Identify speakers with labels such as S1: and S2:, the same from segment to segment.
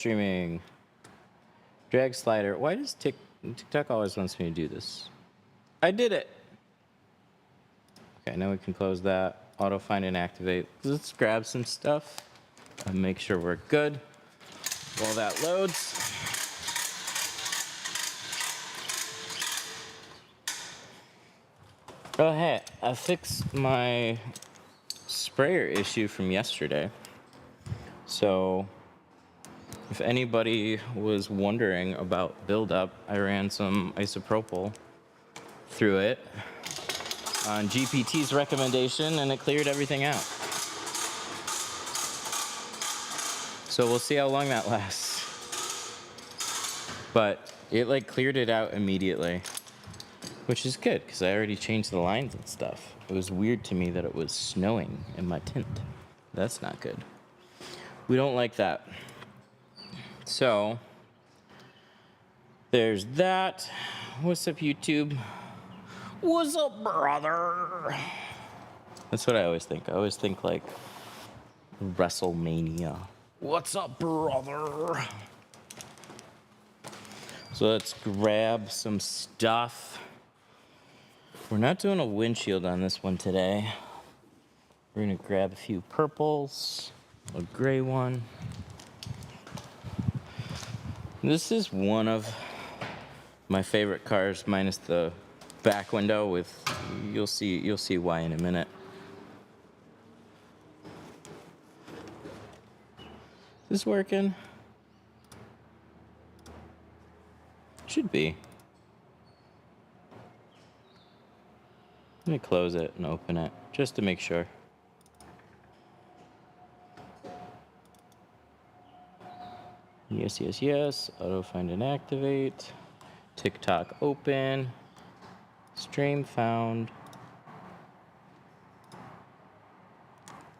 S1: Streaming. Drag slider. Why does TikTok always wants me to do this? I did it. Okay, now we can close that. Auto find and activate. Let's grab some stuff and make sure we're good while that loads. Oh, hey, I fixed my sprayer issue from yesterday. So if anybody was wondering about buildup, I ran some isopropyl through it on GPT's recommendation, and it cleared everything out. So we'll see how long that lasts. But it like cleared it out immediately, which is good because I already changed the lines and stuff. It was weird to me that it was snowing in my tint. That's not good. We don't like that. So there's that. What's up, YouTube? What's up, brother? That's what I always think. I always think like WrestleMania. What's up, brother? So let's grab some stuff. We're not doing a windshield on this one today. We're gonna grab a few purples, a gray one. This is one of my favorite cars, minus the back window. With you'll see why in a minute. Is this working? Should be. Let me close it and open it just to make sure. Yes, yes, yes. Auto find and activate. TikTok open. Stream found.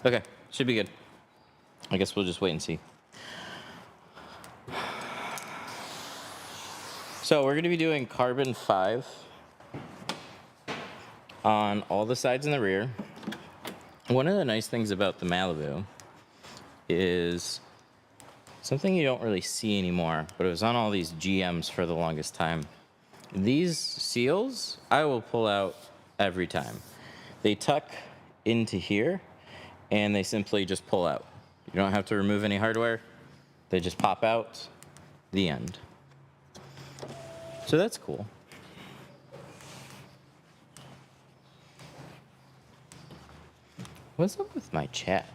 S1: Okay, should be good. I guess we'll just wait and see. So we're going to be doing carbon 5 on all the sides and the rear. One of the nice things about the Malibu is something you don't really see anymore, but it was on all these GMs for the longest time. These seals, I will pull out every time. They tuck into here, and they simply just pull out. You don't have to remove any hardware. They just pop out. The end. So that's cool. What's up with my chat?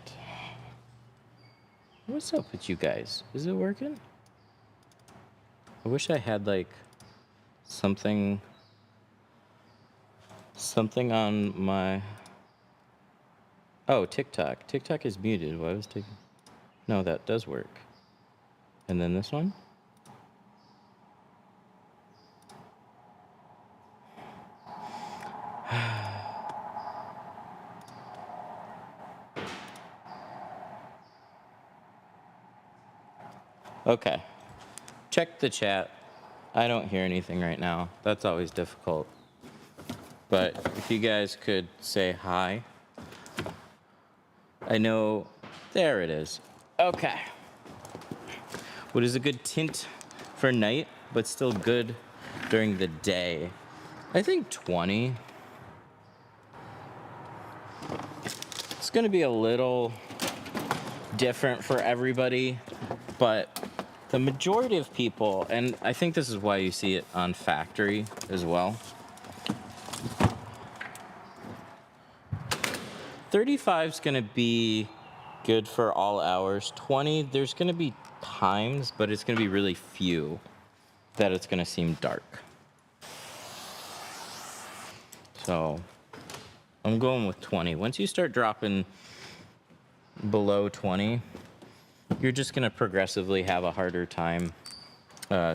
S1: What's up with you guys? Is it working? I wish I had like something on my... Oh, TikTok. TikTok is muted. Why was taking... No, that does work. And then this one? Okay. Check the chat. I don't hear anything right now. That's always difficult. But if you guys could say hi. I know... There it is. Okay. What is a good tint for night, but still good during the day? I think 20. It's going to be a little different for everybody, but the majority of people, and I think this is why you see it on factory as well, 35 is going to be good for all hours. 20, there's going to be times, but it's going to be really few that it's going to seem dark. So I'm going with 20. Once you start dropping below 20, you're just going to progressively have a harder time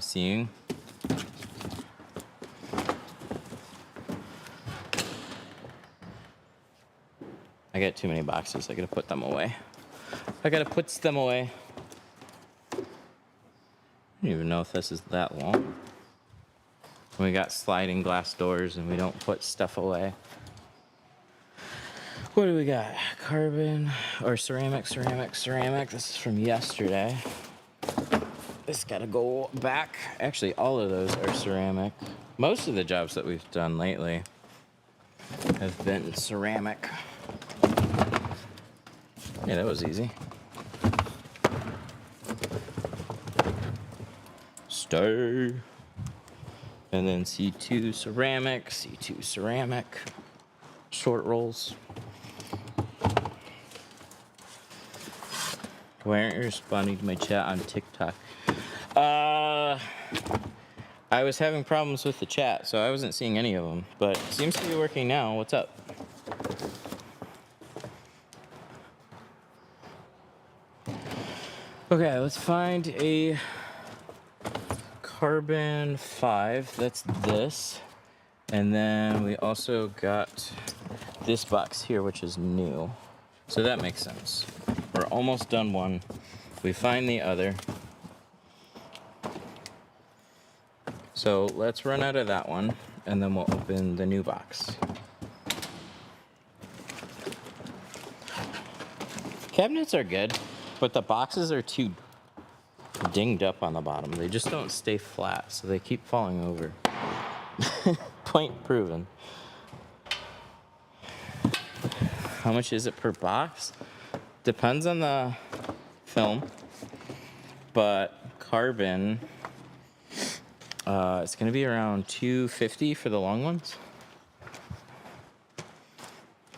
S1: seeing. I got too many boxes. I got to put them away. I got to put them away. I don't even know if this is that long. We got sliding glass doors and we don't put stuff away. What do we got? Carbon or ceramic. This is from yesterday. This gotta go back. Actually, all of those are ceramic. Most of the jobs that we've done lately have been ceramic. Yeah, that was easy. Stay. And then C2 ceramic, C2 ceramic. Short rolls. Why aren't you responding to my chat on TikTok? I was having problems with the chat, so I wasn't seeing any of them. But it seems to be working now. What's up? Okay, let's find a carbon 5. That's this. And then we also got this box here, which is new. So that makes sense. We're almost done one. We find the other. So let's run out of that one, and then we'll open the new box. Cabinets are good, but the boxes are too dinged up on the bottom. They just don't stay flat, so they keep falling over. Point proven. How much is it per box? Depends on the film, but carbon, it's gonna be around $250 for the long ones.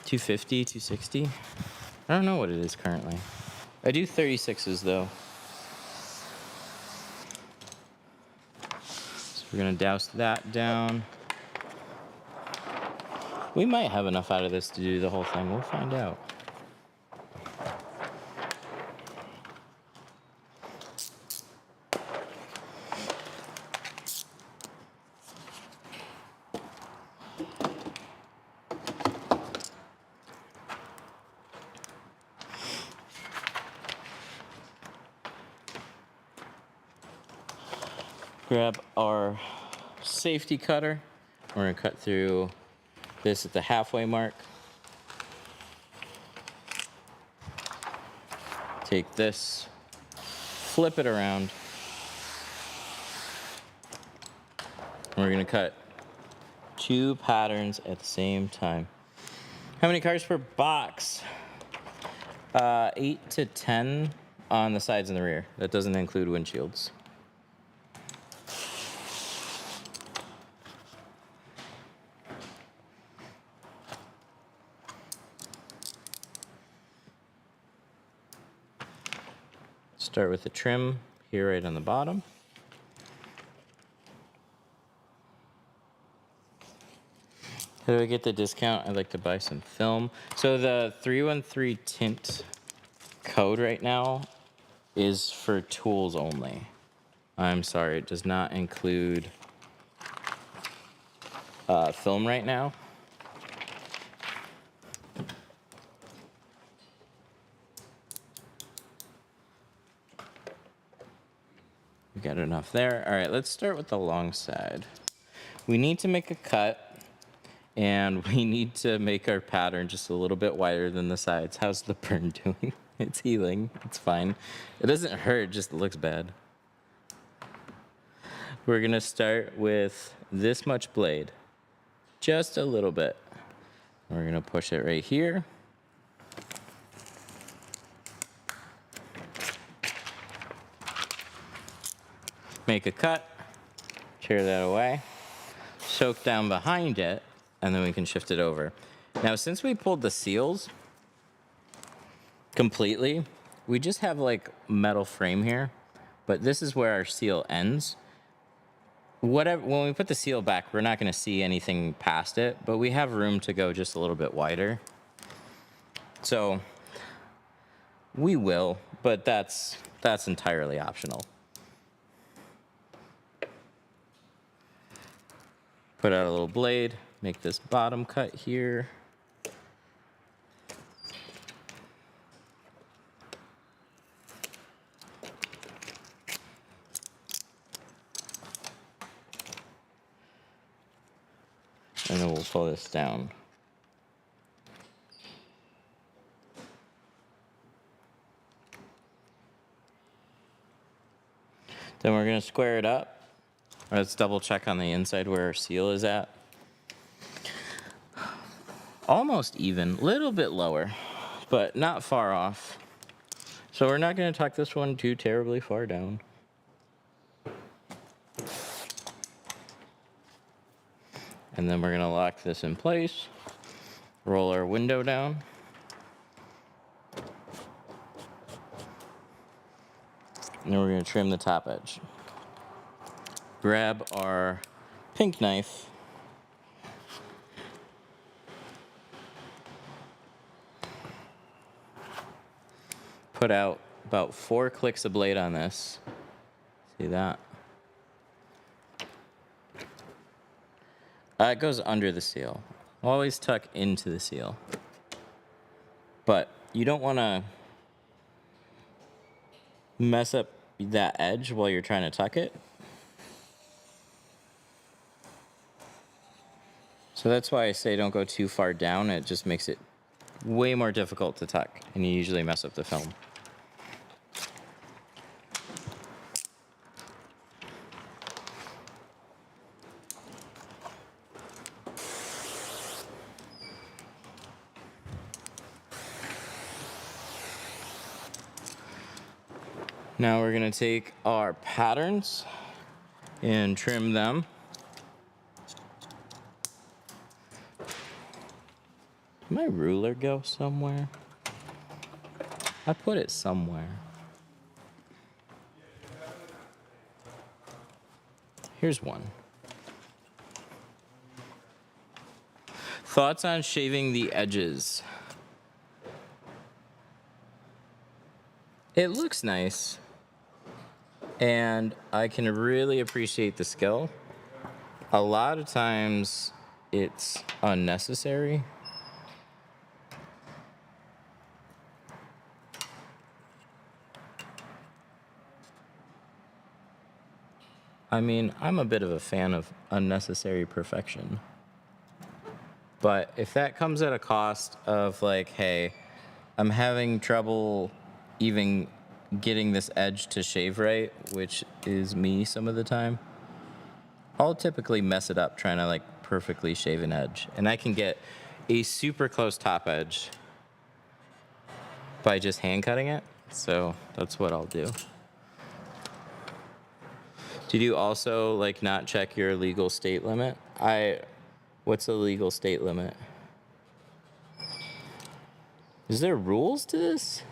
S1: $250, $260. I don't know what it is currently. I do 36s though. So we're gonna douse that down. We might have enough out of this to do the whole thing. We'll find out. Grab our safety cutter. We're gonna cut through this at the halfway mark. Take this, flip it around. And we're gonna cut 2 patterns at the same time. How many cars per box? 8 to 10 on the sides and the rear. That doesn't include windshields. Start with the trim here right on the bottom. How do I get the discount? I'd like to buy some film. So the 313 tint code right now is for tools only. I'm sorry, it does not include film right now. We got enough there. All right, let's start with the long side. We need to make a cut, and we need to make our pattern just a little bit wider than the sides. How's the burn doing? It's healing. It's fine. It doesn't hurt, it just looks bad. We're going to start with this much blade, just a little bit. We're going to push it right here. Make a cut, tear that away, soak down behind it, and then we can shift it over. Now, since we pulled the seals completely, we just have like metal frame here, but this is where our seal ends. When we put the seal back, we're not going to see anything past it, but we have room to go just a little bit wider. So we will, but that's entirely optional. Put out a little blade, make this bottom cut here. And then we'll pull this down. Then we're gonna square it up. Let's double check on the inside where our seal is at. Almost even, little bit lower, but not far off. So we're not gonna tuck this one too terribly far down. And then we're gonna lock this in place, roll our window down. And then we're gonna trim the top edge. Grab our pink knife. Put out about 4 clicks of blade on this. See that? It goes under the seal. Always tuck into the seal. But you don't want to mess up that edge while you're trying to tuck it. So that's why I say don't go too far down. It just makes it way more difficult to tuck, and you usually mess up the film. Now we're gonna take our patterns and trim them. Did my ruler go somewhere? I put it somewhere. Here's one. Thoughts on shaving the edges? It looks nice, and I can really appreciate the skill. A lot of times it's unnecessary. I mean, I'm a bit of a fan of unnecessary perfection. But if that comes at a cost of like, hey, I'm having trouble even getting this edge to shave right, which is me some of the time, I'll typically mess it up trying to like perfectly shave an edge. And I can get a super close top edge by just hand cutting it. So that's what I'll do. Did you also like not check your legal state limit? What's the legal state limit? Is there rules to this?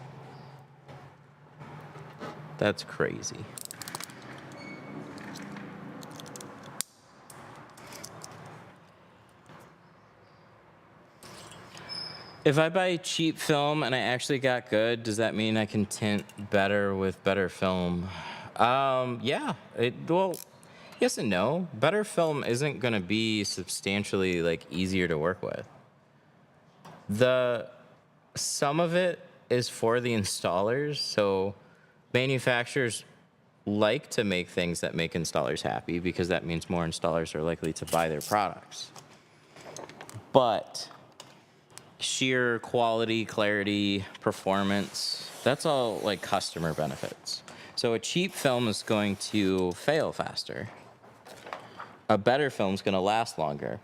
S1: That's crazy. If I buy cheap film and I actually got good, does that mean I can tint better with better film? Yeah. Well, yes and no. Better film isn't going to be substantially like easier to work with. Some of it is for the installers, so manufacturers like to make things that make installers happy because that means more installers are likely to buy their products. But sheer quality, clarity, performance, that's all like customer benefits. So a cheap film is going to fail faster. A better film is going to last longer.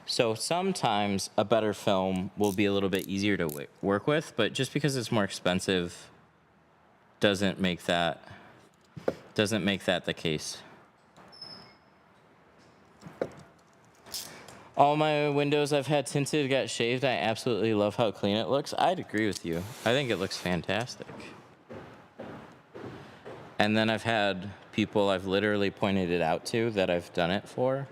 S1: So sometimes a better film will be a little bit easier to work with, but just because it's more expensive doesn't make that the case. All my windows I've had tinted got shaved. I absolutely love how clean it looks. I'd agree with you. I think it looks fantastic. And then I've had people I've literally pointed it out to that I've done it for.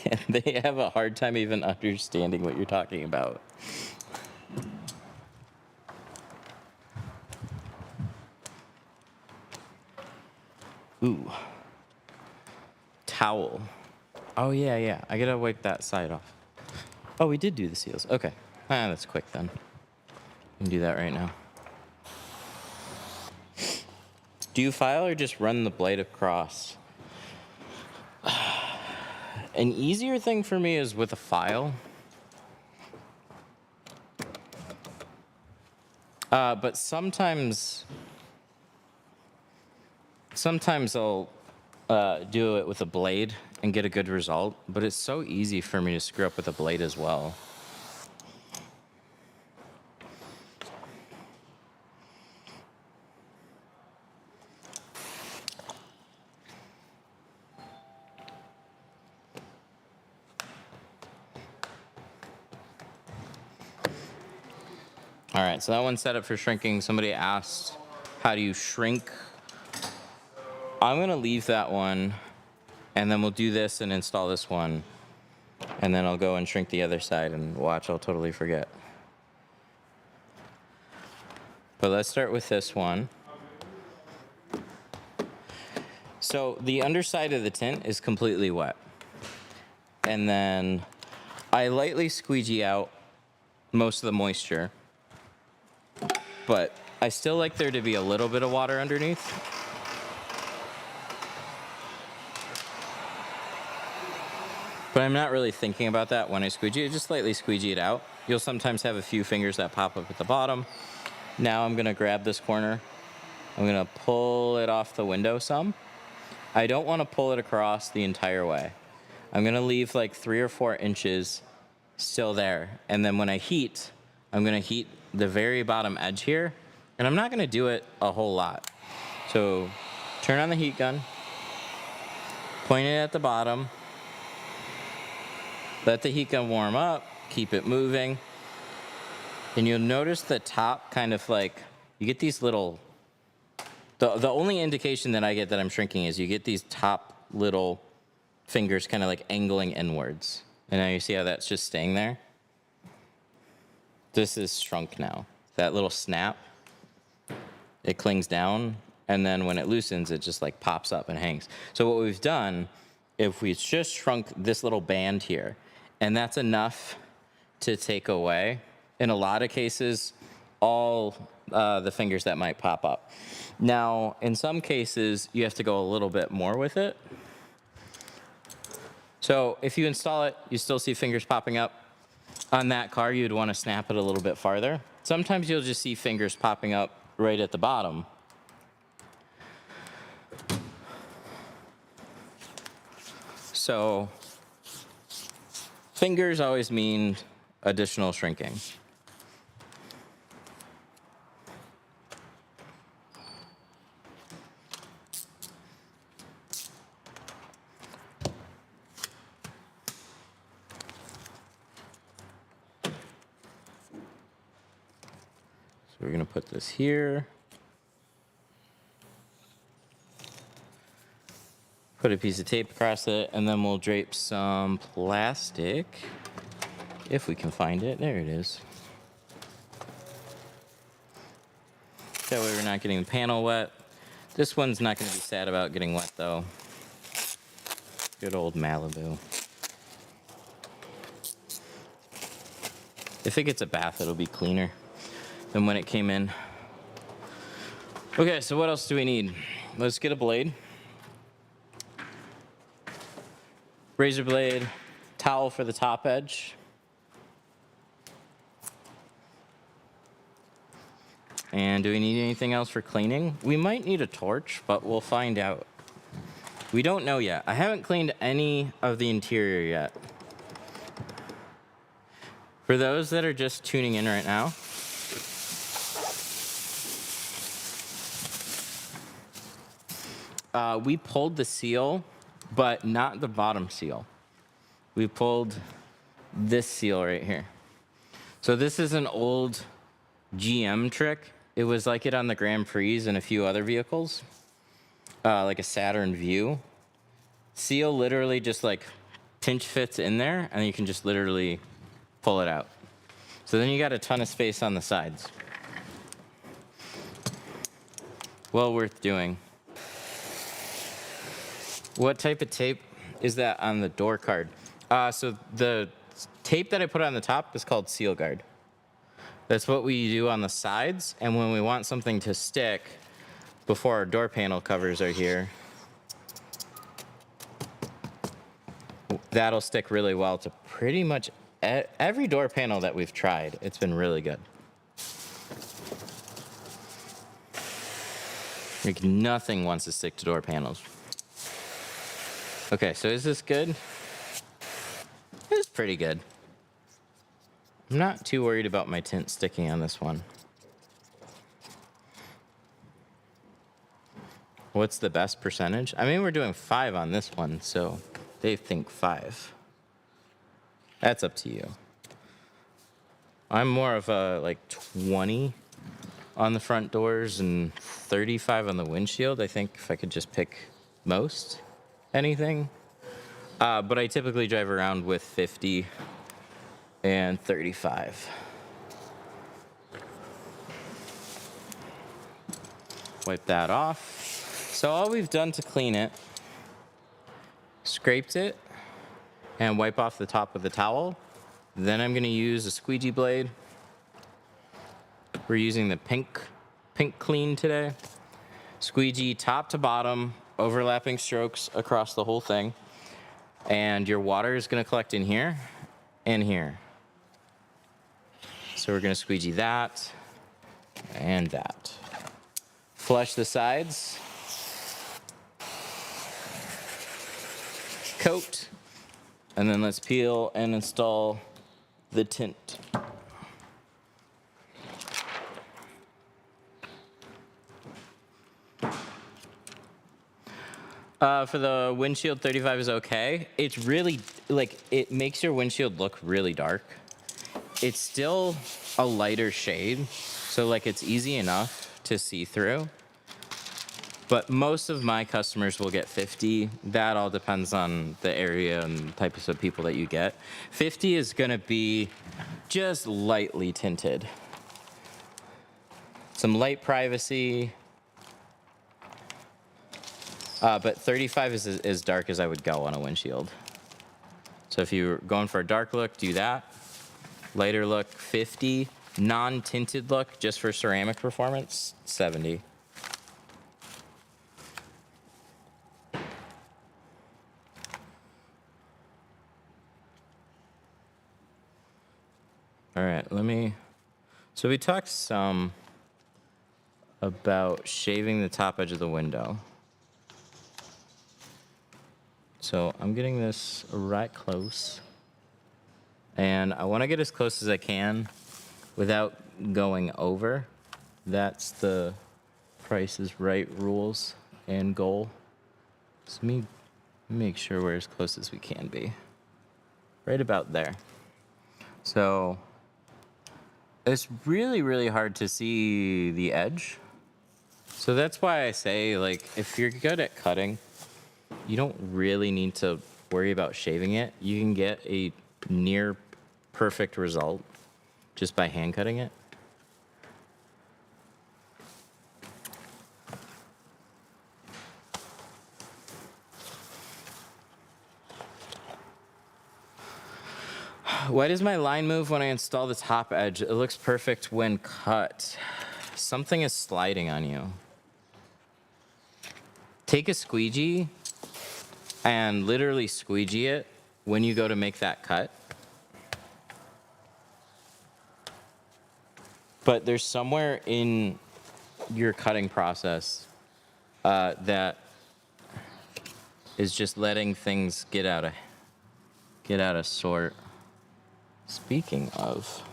S1: And they have a hard time even understanding what you're talking about. Ooh. Towel. Oh, yeah. I gotta wipe that side off. Oh, we did do the seals. Okay. That's quick then. We can do that right now. Do you file or just run the blade across? An easier thing for me is with a file. But sometimes Sometimes I'll do it with a blade and get a good result, but it's so easy for me to screw up with a blade as well. All right, so that one's set up for shrinking. Somebody asked, how do you shrink? I'm gonna leave that one, and then we'll do this and install this one, and then I'll go and shrink the other side, and watch, I'll totally forget. But let's start with this one. So the underside of the tint is completely wet. And then I lightly squeegee out most of the moisture, but I still like there to be a little bit of water underneath. But I'm not really thinking about that when I squeegee it, just lightly squeegee it out. You'll sometimes have a few fingers that pop up at the bottom. Now I'm gonna grab this corner. I'm gonna pull it off the window some. I don't wanna pull it across the entire way. I'm gonna leave like 3 or 4 inches still there. And then when I heat, I'm gonna heat the very bottom edge here. And I'm not gonna do it a whole lot. So turn on the heat gun, point it at the bottom, let the heat gun warm up, keep it moving. And you'll notice the top kind of like, you get these little, the only indication that I get that I'm shrinking is you get these top little fingers kind of like angling inwards. And now you see how that's just staying there? This is shrunk now. That little snap, it clings down, and then when it loosens, it just like pops up and hangs. So what we've done, if we just shrunk this little band here, and that's enough to take away, in a lot of cases, all the fingers that might pop up. Now, in some cases, you have to go a little bit more with it. So if you install it, you still see fingers popping up. On that car, you'd want to snap it a little bit farther. Sometimes you'll just see fingers popping up right at the bottom. So fingers always mean additional shrinking. So we're going to put this here. Put a piece of tape across it, and then we'll drape some plastic, if we can find it. There it is. That way we're not getting the panel wet. This one's not going to be sad about getting wet, though. Good old Malibu. If it gets a bath, it'll be cleaner than when it came in. Okay, so what else do we need? Let's get a blade. Razor blade, towel for the top edge. And do we need anything else for cleaning? We might need a torch, but we'll find out. We don't know yet. I haven't cleaned any of the interior yet. For those that are just tuning in right now, we pulled the seal, but not the bottom seal. We pulled this seal right here. So this is an old GM trick. It was like it on the Grand Prix and a few other vehicles, like a Saturn Vue. Seal literally just like pinch fits in there, and you can just literally pull it out. So then you got a ton of space on the sides. Well worth doing. What type of tape is that on the door card? So the tape that I put on the top is called Seal Guard. That's what we do on the sides, and when we want something to stick before our door panel covers are here, that'll stick really well to pretty much every door panel that we've tried. It's been really good. Like nothing wants to stick to door panels. Okay, so is this good? It's pretty good. I'm not too worried about my tint sticking on this one. What's the best percentage? I mean, we're doing 5 on this one, so they think 5. That's up to you. I'm more of a like 20 on the front doors and 35 on the windshield. I think if I could just pick most anything. But I typically drive around with 50 and 35. Wipe that off. So all we've done to clean it, scraped it, and wipe off the top with the towel. Then I'm gonna use a squeegee blade. We're using the pink clean today. Squeegee top to bottom, overlapping strokes across the whole thing. And your water is gonna collect in here and here. So we're gonna squeegee that and that. Flush the sides. Coat. And then let's peel and install the tint. For the windshield, 35 is okay. It's really, like, it makes your windshield look really dark. It's still a lighter shade, so like it's easy enough to see through. But most of my customers will get 50. That all depends on the area and types of people that you get. 50 is gonna be just lightly tinted. Some light privacy. But 35 is as dark as I would go on a windshield. So if you're going for a dark look, do that. Lighter look, 50. Non-tinted look, just for ceramic performance, 70. All right, so we talked some about shaving the top edge of the window. So I'm getting this right close. And I want to get as close as I can without going over. That's the Price is Right rules and goal. So let me make sure we're as close as we can be. Right about there. So it's really, really hard to see the edge. So that's why I say, like, if you're good at cutting, you don't really need to worry about shaving it. You can get a near perfect result just by hand cutting it. Why does my line move when I install the top edge? It looks perfect when cut. Something is sliding on you. Take a squeegee and literally squeegee it when you go to make that cut. But there's somewhere in your cutting process that is just letting things get out of sort. Speaking of,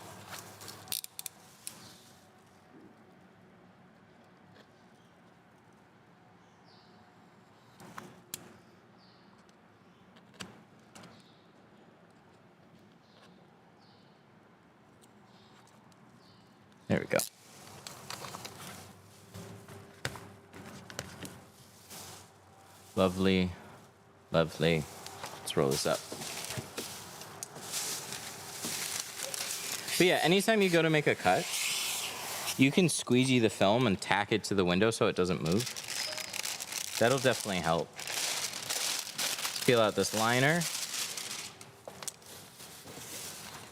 S1: there we go. Lovely, lovely. Let's roll this up. But yeah, anytime you go to make a cut, you can squeegee the film and tack it to the window so it doesn't move. That'll definitely help. Peel out this liner.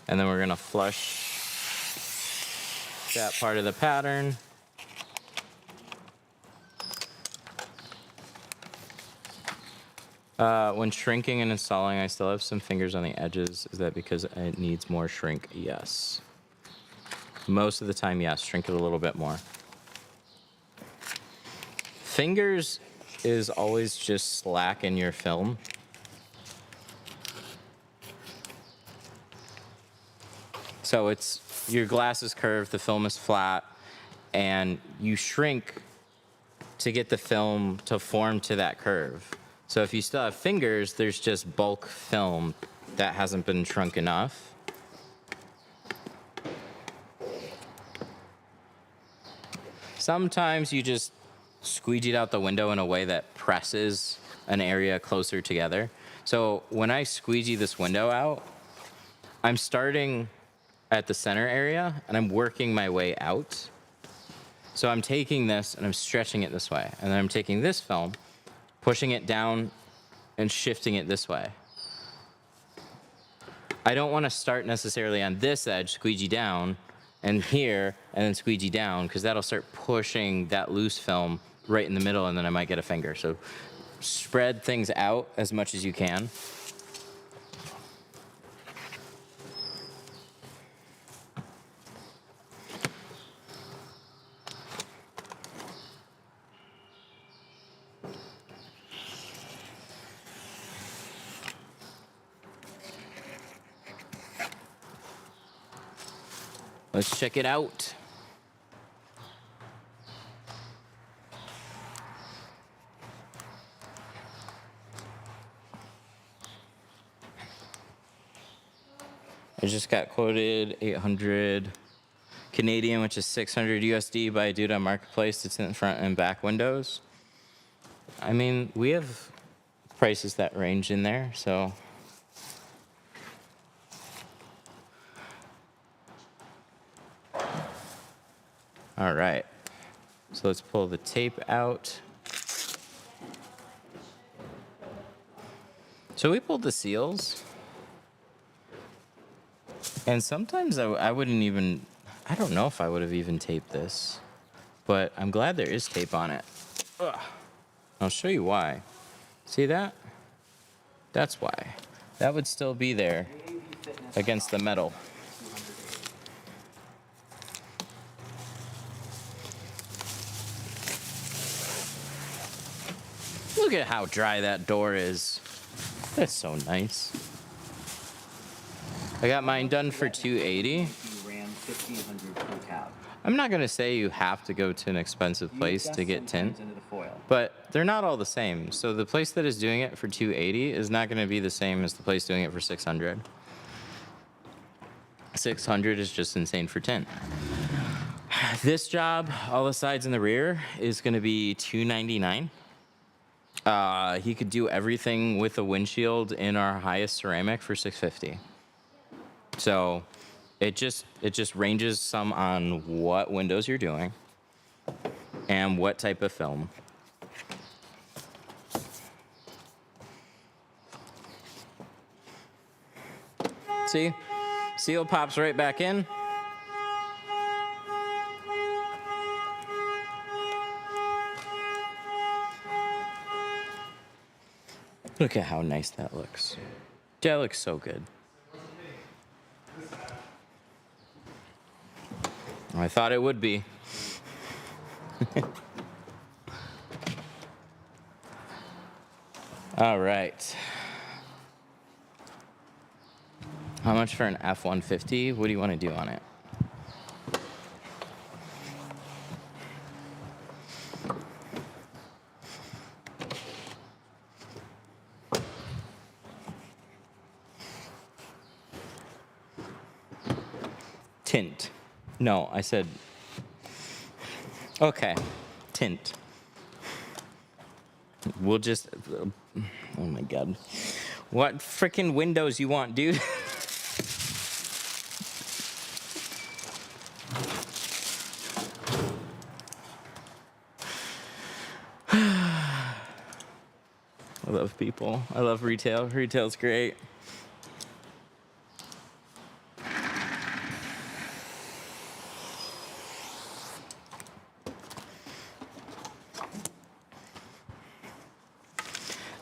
S1: And then we're gonna flush that part of the pattern. When shrinking and installing, I still have some fingers on the edges. Is that because it needs more shrink? Yes. Most of the time, yes. Shrink it a little bit more. Fingers is always just slack in your film. So it's, your glass is curved, the film is flat, and you shrink to get the film to form to that curve. So if you still have fingers, there's just bulk film that hasn't been shrunk enough. Sometimes you just squeegee it out the window in a way that presses an area closer together. So when I squeegee this window out, I'm starting at the center area and I'm working my way out. So I'm taking this and I'm stretching it this way. And then I'm taking this film, pushing it down and shifting it this way. I don't want to start necessarily on this edge, squeegee down, and here, and then squeegee down, because that'll start pushing that loose film right in the middle, and then I might get a finger. So spread things out as much as you can. Let's check it out. I just got quoted 800 Canadian, which is 600 USD by a dude on Marketplace to tint front and back windows. I mean, we have prices that range in there, so. All right, so let's pull the tape out. So we pulled the seals. And sometimes I wouldn't even, I don't know if I would have even taped this, but I'm glad there is tape on it. Ugh. I'll show you why. See that? That's why. That would still be there against the metal. Look at how dry that door is. That's so nice. I got mine done for $280. I'm not gonna say you have to go to an expensive place to get tint, but they're not all the same. So the place that is doing it for $280 is not gonna be the same as the place doing it for $600. $600 is just insane for tint. This job, all the sides and the rear, is gonna be $299. He could do everything with a windshield in our highest ceramic for $650. So it just ranges some on what windows you're doing and what type of film. See? Seal pops right back in. Look at how nice that looks. That looks so good. I thought it would be. All right. How much for an F-150? What do you want to do on it? Tint. No, I said, okay, tint. We'll just, oh my God. What frickin' windows you want, dude? I love people. I love retail. Retail's great.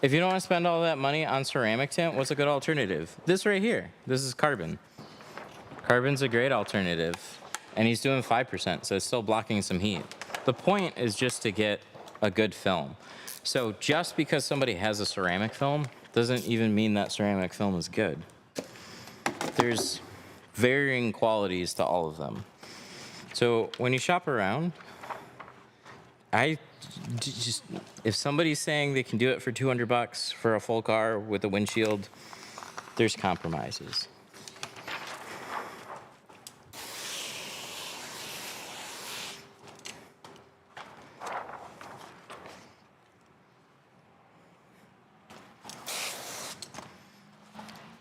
S1: If you don't want to spend all that money on ceramic tint, what's a good alternative? This right here. This is carbon. Carbon's a great alternative. And he's doing 5%, so it's still blocking some heat. The point is just to get a good film. So just because somebody has a ceramic film doesn't even mean that ceramic film is good. There's varying qualities to all of them. So when you shop around, just, if somebody's saying they can do it for $200 for a full car with a windshield, there's compromises.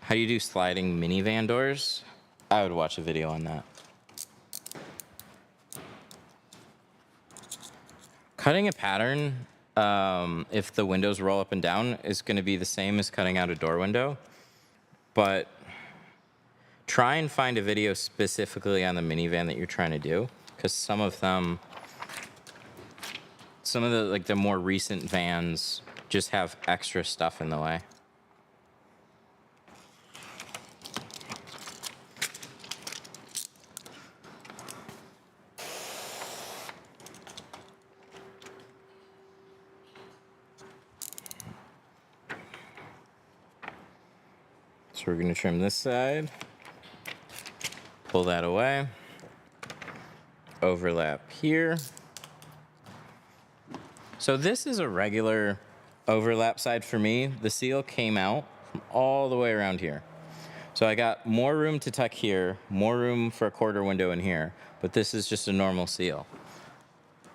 S1: How do you do sliding minivan doors? I would watch a video on that. Cutting a pattern, if the windows roll up and down, is going to be the same as cutting out a door window. But try and find a video specifically on the minivan that you're trying to do, because some of the like the more recent vans just have extra stuff in the way. So we're going to trim this side, pull that away, overlap here. So this is a regular overlap side for me. The seal came out from all the way around here. So I got more room to tuck here, more room for a quarter window in here, but this is just a normal seal.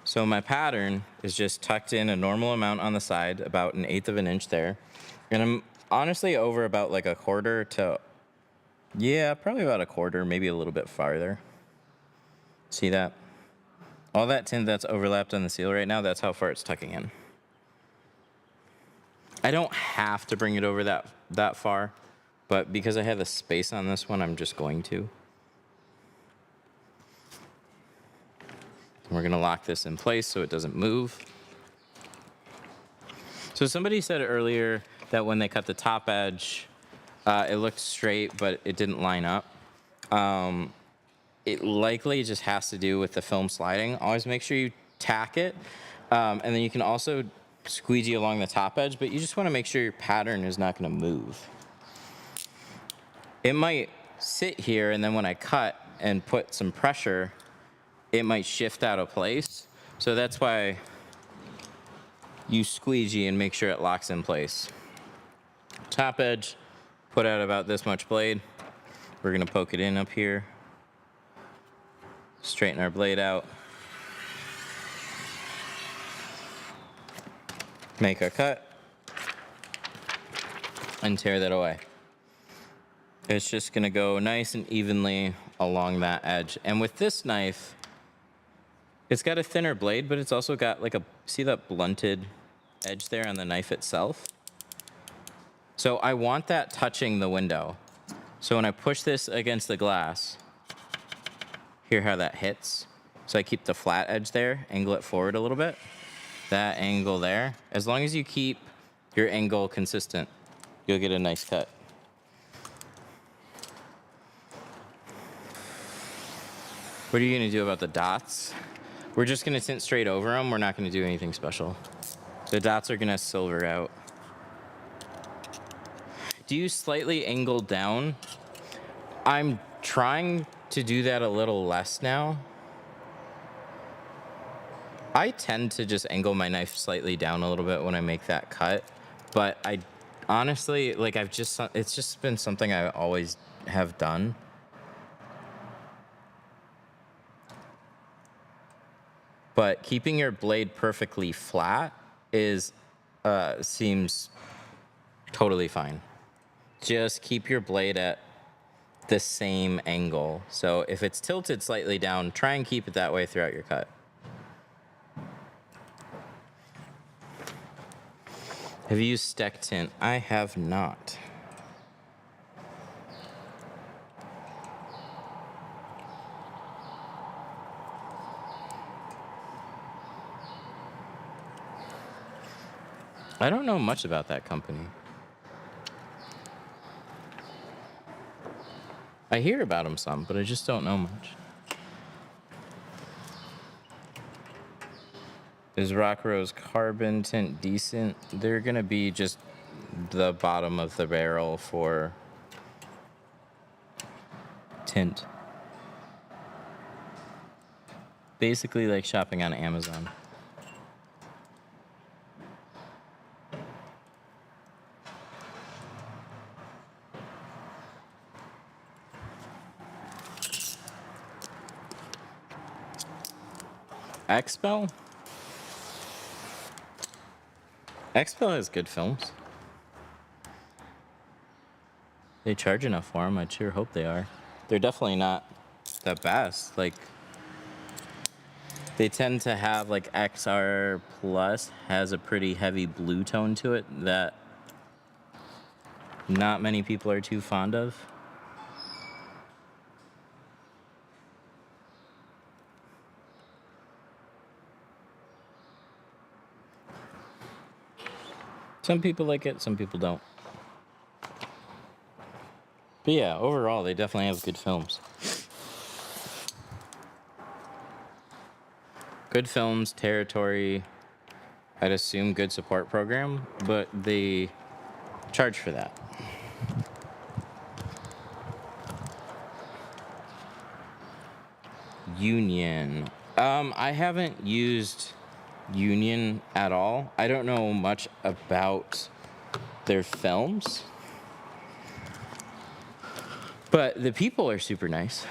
S1: So my pattern is just tucked in a normal amount on the side, about 1/8 of an inch there. And I'm honestly over about like a quarter to, yeah, probably about a quarter, maybe a little bit farther. See that? All that tint that's overlapped on the seal right now, that's how far it's tucking in. I don't have to bring it over that far, but because I have the space on this one, I'm just going to. We're gonna lock this in place so it doesn't move. So somebody said earlier that when they cut the top edge, it looked straight, but it didn't line up. It likely just has to do with the film sliding. Always make sure you tack it, and then you can also squeegee along the top edge, but you just wanna make sure your pattern is not gonna move. It might sit here, and then when I cut and put some pressure, it might shift out of place. So that's why you squeegee and make sure it locks in place. Top edge, put out about this much blade. We're gonna poke it in up here. Straighten our blade out. Make our cut. And tear that away. It's just gonna go nice and evenly along that edge. And with this knife, it's got a thinner blade, but it's also got like see that blunted edge there on the knife itself? So I want that touching the window. So when I push this against the glass, hear how that hits? So I keep the flat edge there, angle it forward a little bit. That angle there. As long as you keep your angle consistent, you'll get a nice cut. What are you gonna do about the dots? We're just gonna tint straight over them. We're not gonna do anything special. The dots are gonna silver out. Do you slightly angle down? I'm trying to do that a little less now. I tend to just angle my knife slightly down a little bit when I make that cut, but I honestly, like it's just been something I always have done. But keeping your blade perfectly flat seems totally fine. Just keep your blade at the same angle. So if it's tilted slightly down, try and keep it that way throughout your cut. Have you used Steck Tint? I have not. I don't know much about that company. I hear about them some, but I just don't know much. Is Rock Rose Carbon Tint decent? They're going to be just the bottom of the barrel for tint. Basically like shopping on Amazon. Expel? Expel has good films. They charge enough for them. I sure hope they are. They're definitely not the best. Like, they tend to have, like, XR Plus has a pretty heavy blue tone to it that not many people are too fond of. Some people like it, some people don't. But yeah, overall, they definitely have good films. Good films, territory, I'd assume good support program, but they charge for that. Union. I haven't used Union at all. I don't know much about their films, but the people are super nice.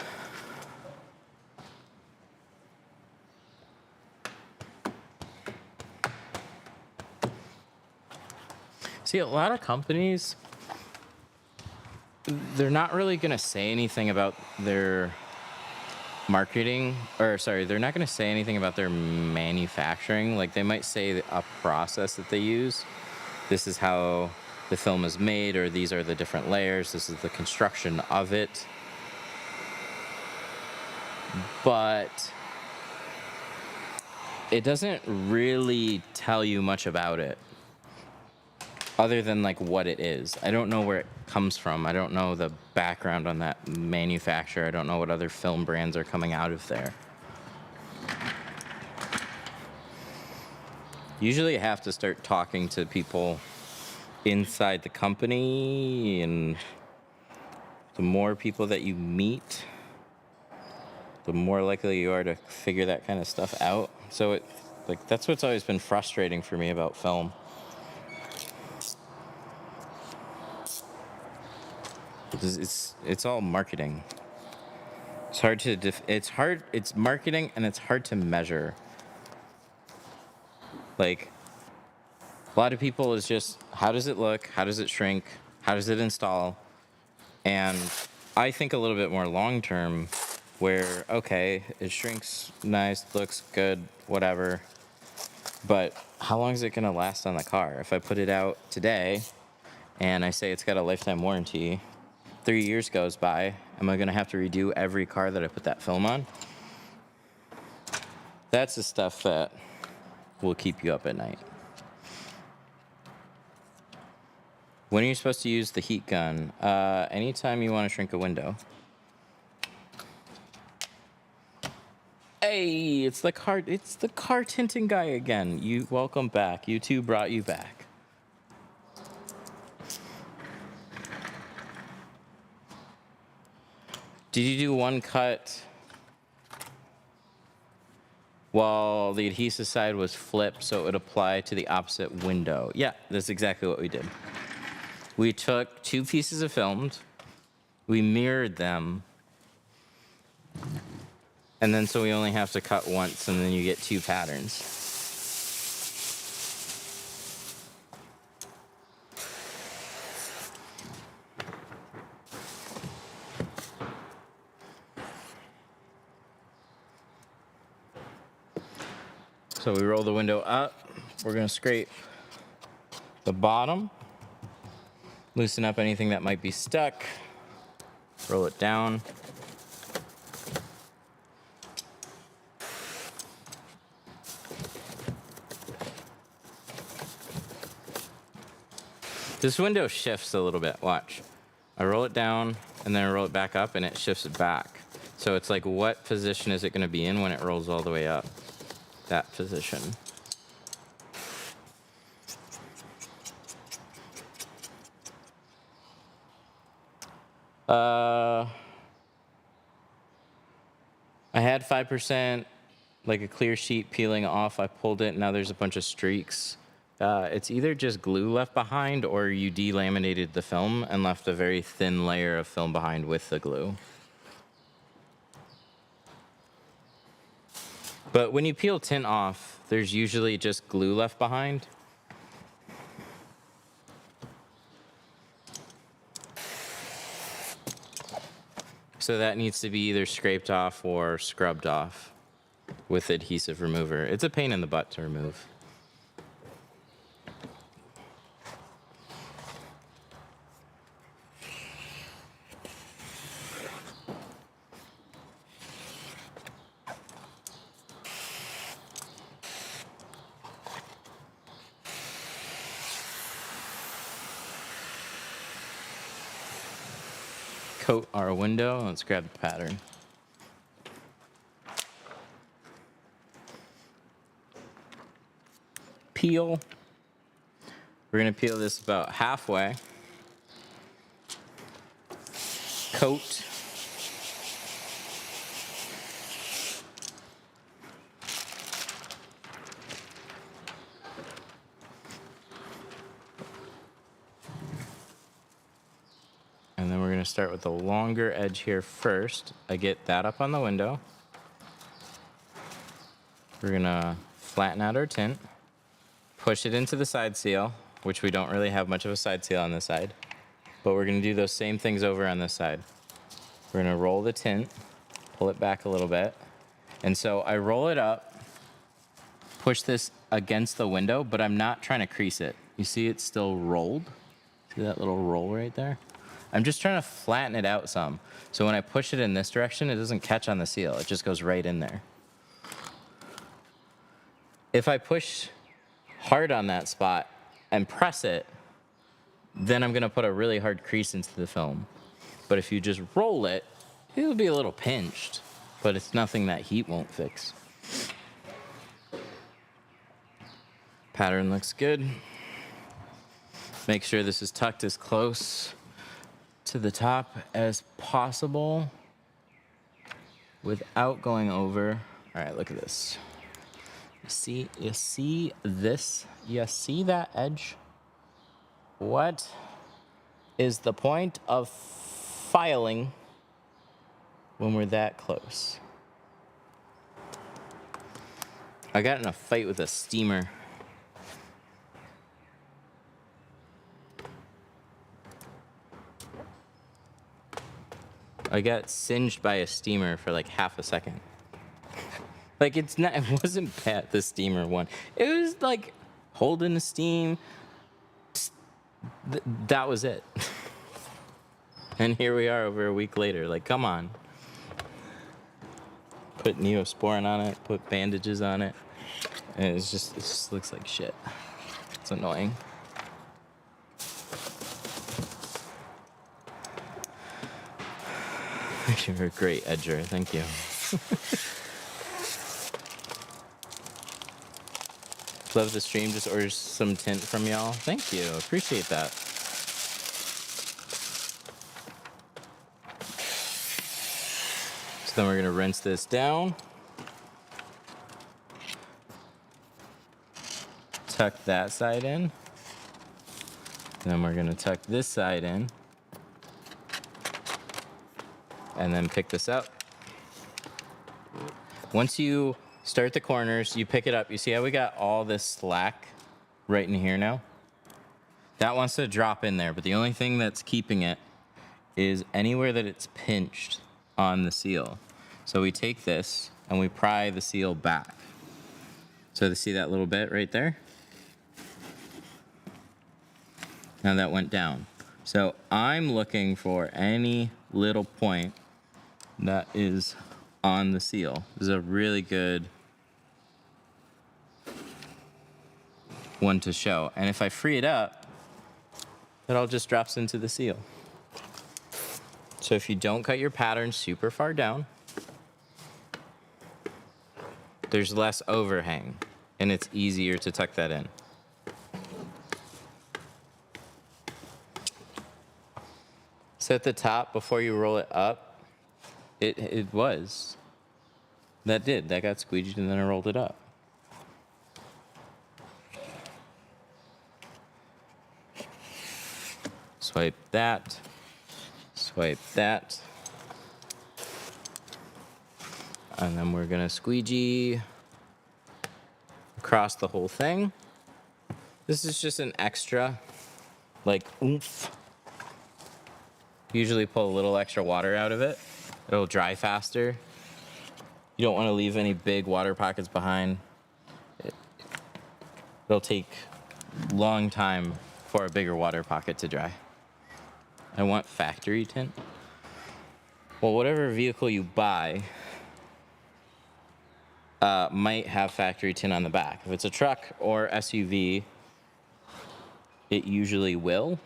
S1: See, a lot of companies, they're not really going to say anything about their marketing, or sorry, they're not going to say anything about their manufacturing. Like, they might say a process that they use. This is how the film is made, or these are the different layers. This is the construction of it. But it doesn't really tell you much about it, other than like what it is. I don't know where it comes from. I don't know the background on that manufacturer. I don't know what other film brands are coming out of there. Usually I have to start talking to people inside the company, and the more people that you meet, the more likely you are to figure that kind of stuff out. So it, like, that's what's always been frustrating for me about film. It's all marketing. It's hard to it's marketing, and it's hard to measure. Like, a lot of people is just, how does it look? How does it shrink? How does it install? And I think a little bit more long term, where, okay, it shrinks nice, looks good, whatever. But how long is it going to last on the car? If I put it out today and I say it's got a lifetime warranty, 3 years goes by, am I going to have to redo every car that I put that film on? That's the stuff that will keep you up at night. When are you supposed to use the heat gun? Anytime you want to shrink a window. Hey, it's the car tinting guy again. You welcome back. YouTube brought you back. Did you do one cut while the adhesive side was flipped so it would apply to the opposite window? Yeah, that's exactly what we did. We took 2 pieces of film, we mirrored them, and then so we only have to cut once, and then you get 2 patterns. So we roll the window up. We're going to scrape the bottom, loosen up anything that might be stuck, roll it down. This window shifts a little bit. Watch. I roll it down, and then I roll it back up, and it shifts it back. So it's like, what position is it going to be in when it rolls all the way up? That position. I had 5%, like a clear sheet peeling off. I pulled it, now there's a bunch of streaks. It's either just glue left behind or you delaminated the film and left a very thin layer of film behind with the glue. But when you peel tint off, there's usually just glue left behind. So that needs to be either scraped off or scrubbed off with adhesive remover. It's a pain in the butt to remove. Coat our window. Let's grab the pattern. Peel. We're going to peel this about halfway. Coat. And then we're going to start with the longer edge here first. I get that up on the window. We're going to flatten out our tint, push it into the side seal, which we don't really have much of a side seal on this side, but we're going to do those same things over on this side. We're going to roll the tint, pull it back a little bit. And so I roll it up, push this against the window, but I'm not trying to crease it. You see it's still rolled? See that little roll right there? I'm just trying to flatten it out some. So when I push it in this direction, it doesn't catch on the seal. It just goes right in there. If I push hard on that spot and press it, then I'm gonna put a really hard crease into the film. But if you just roll it, it'll be a little pinched, but it's nothing that heat won't fix. Pattern looks good. Make sure this is tucked as close to the top as possible without going over. All right, look at this. You see this? You see that edge? What is the point of filing when we're that close? I got in a fight with a steamer. I got singed by a steamer for like half a second. Like it wasn't bad, the steamer one. It was like holding the steam. That was it. And here we are over a week later. Like, come on. Put Neosporin on it, put bandages on it. And it just looks like shit. It's annoying. You're a great edger, thank you. Love the stream, just ordered some tint from y'all. Thank you, appreciate that. So then we're gonna rinse this down. Tuck that side in. Then we're gonna tuck this side in. And then pick this up. Once you start the corners, you pick it up. You see how we got all this slack right in here now? That wants to drop in there, but the only thing that's keeping it is anywhere that it's pinched on the seal. So we take this and we pry the seal back. So to see that little bit right there? Now that went down. So I'm looking for any little point that is on the seal. This is a really good one to show. And if I free it up, it all just drops into the seal. So if you don't cut your pattern super far down, there's less overhang and it's easier to tuck that in. So at the top, before you roll it up, it was. That got squeegeed and then I rolled it up. Swipe that. Swipe that. And then we're gonna squeegee across the whole thing. This is just an extra, like, oomph. Usually pull a little extra water out of it. It'll dry faster. You don't want to leave any big water pockets behind. It'll take a long time for a bigger water pocket to dry. I want factory tint. Well, whatever vehicle you buy might have factory tint on the back. If it's a truck or SUV, it usually will.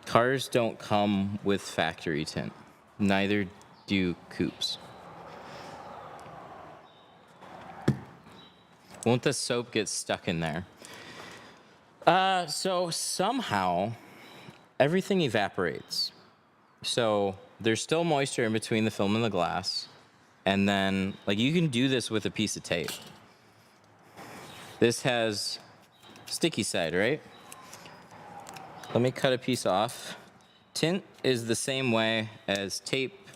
S1: Cars don't come with factory tint. Neither do coupes. Won't the soap get stuck in there? So somehow everything evaporates. So there's still moisture in between the film and the glass. And then, like, you can do this with a piece of tape. This has sticky side, right? Let me cut a piece off. Tint is the same way as tape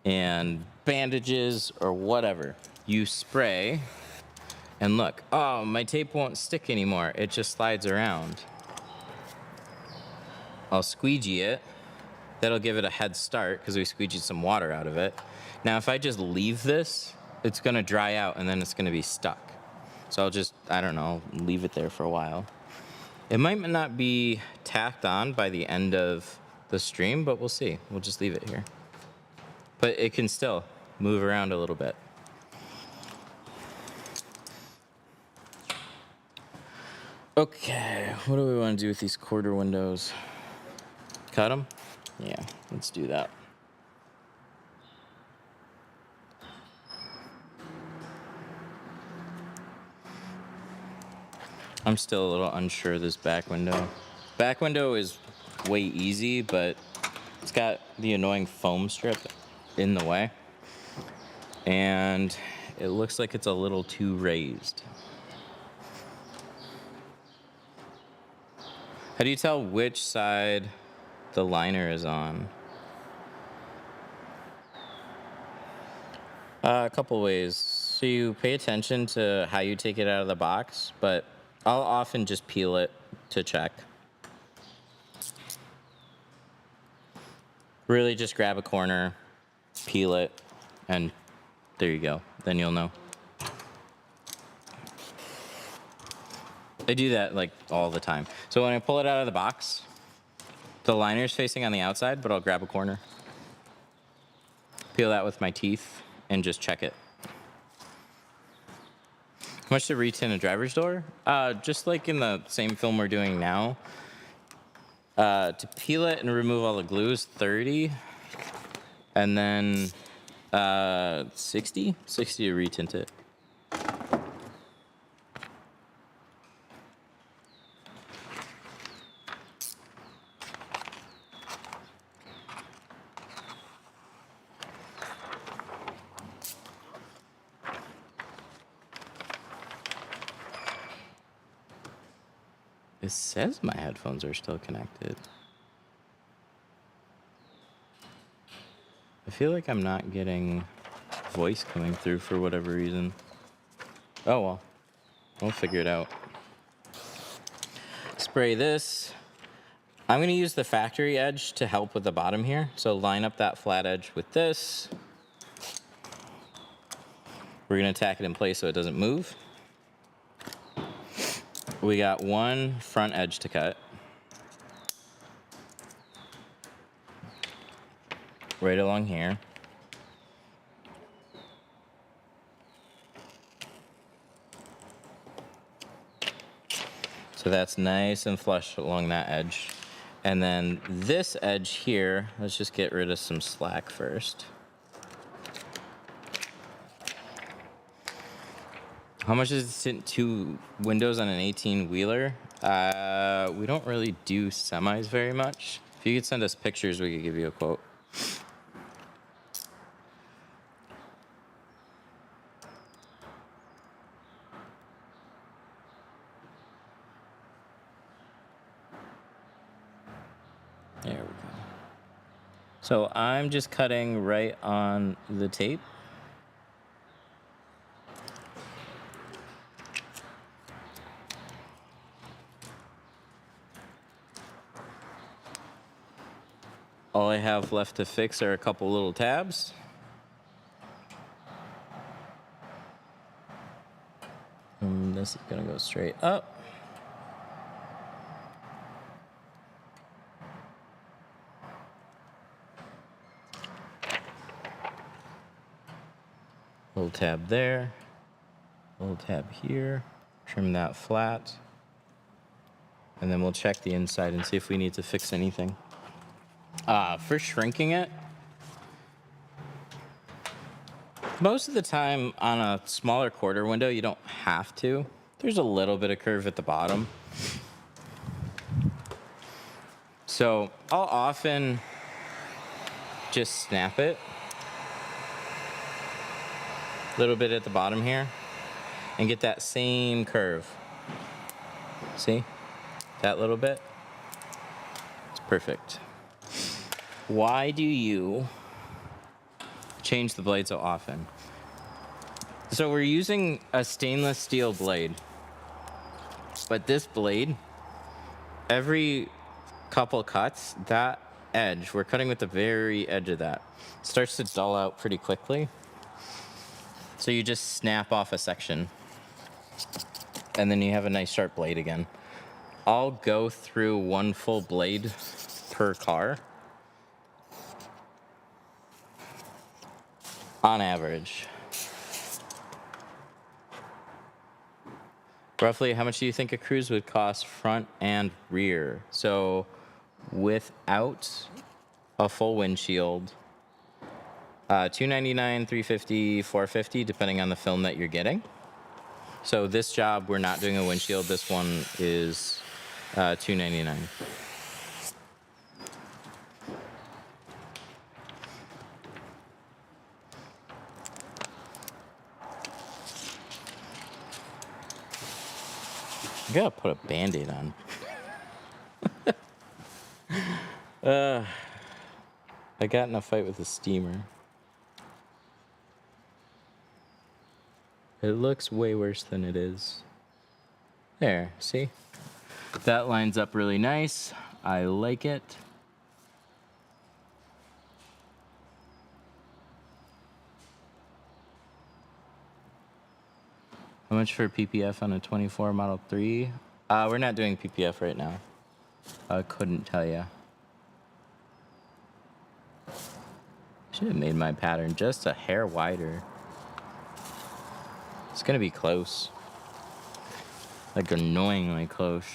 S1: and bandages or whatever. You spray and look, oh, my tape won't stick anymore. It just slides around. I'll squeegee it. That'll give it a head start because we squeegeed some water out of it. Now, if I just leave this, it's gonna dry out and then it's gonna be stuck. So I'll just, I don't know, leave it there for a while. It might not be tacked on by the end of the stream, but we'll see. We'll just leave it here. But it can still move around a little bit. Okay, what do we want to do with these quarter windows? Cut them? Yeah, let's do that. I'm still a little unsure of this back window. Back window is way easy, but it's got the annoying foam strip in the way. And it looks like it's a little too raised. How do you tell which side the liner is on? A couple ways. So you pay attention to how you take it out of the box, but I'll often just peel it to check. Really just grab a corner, peel it, and there you go. Then you'll know. I do that like all the time. So when I pull it out of the box, the liner's facing on the outside, but I'll grab a corner, peel that with my teeth, and just check it. How much to retint a driver's door? Just like in the same film we're doing now. To peel it and remove all the glue is 30. And then 60 to retint it. It says my headphones are still connected. I feel like I'm not getting voice coming through for whatever reason. Oh well, we'll figure it out. Spray this. I'm gonna use the factory edge to help with the bottom here. So line up that flat edge with this. We're gonna tack it in place so it doesn't move. We got one front edge to cut. Right along here. So that's nice and flush along that edge. And then this edge here, let's just get rid of some slack first. How much is to tint 2 windows on an 18-wheeler? We don't really do semis very much. If you could send us pictures, we could give you a quote. There we go. So I'm just cutting right on the tape. All I have left to fix are a couple little tabs. And this is gonna go straight up. Little tab there, little tab here, trim that flat, and then we'll check the inside and see if we need to fix anything. For shrinking it, most of the time on a smaller quarter window, you don't have to. There's a little bit of curve at the bottom. So I'll often just snap it. A little bit at the bottom here and get that same curve. See? That little bit? It's perfect. Why do you change the blade so often? So we're using a stainless steel blade, but this blade, every couple cuts, that edge, we're cutting with the very edge of that, starts to dull out pretty quickly. So you just snap off a section and then you have a nice sharp blade again. I'll go through one full blade per car on average. Roughly, how much do you think a cruise would cost front and rear? So without a full windshield, $299, $350, $450, depending on the film that you're getting. So this job, we're not doing a windshield. This one is $299. I gotta put a Band-Aid on. I got in a fight with a steamer. It looks way worse than it is. There, see? That lines up really nice. I like it. How much for PPF on a 24 Model 3? We're not doing PPF right now. I couldn't tell you. Should have made my pattern just a hair wider. It's gonna be close. Like annoyingly close.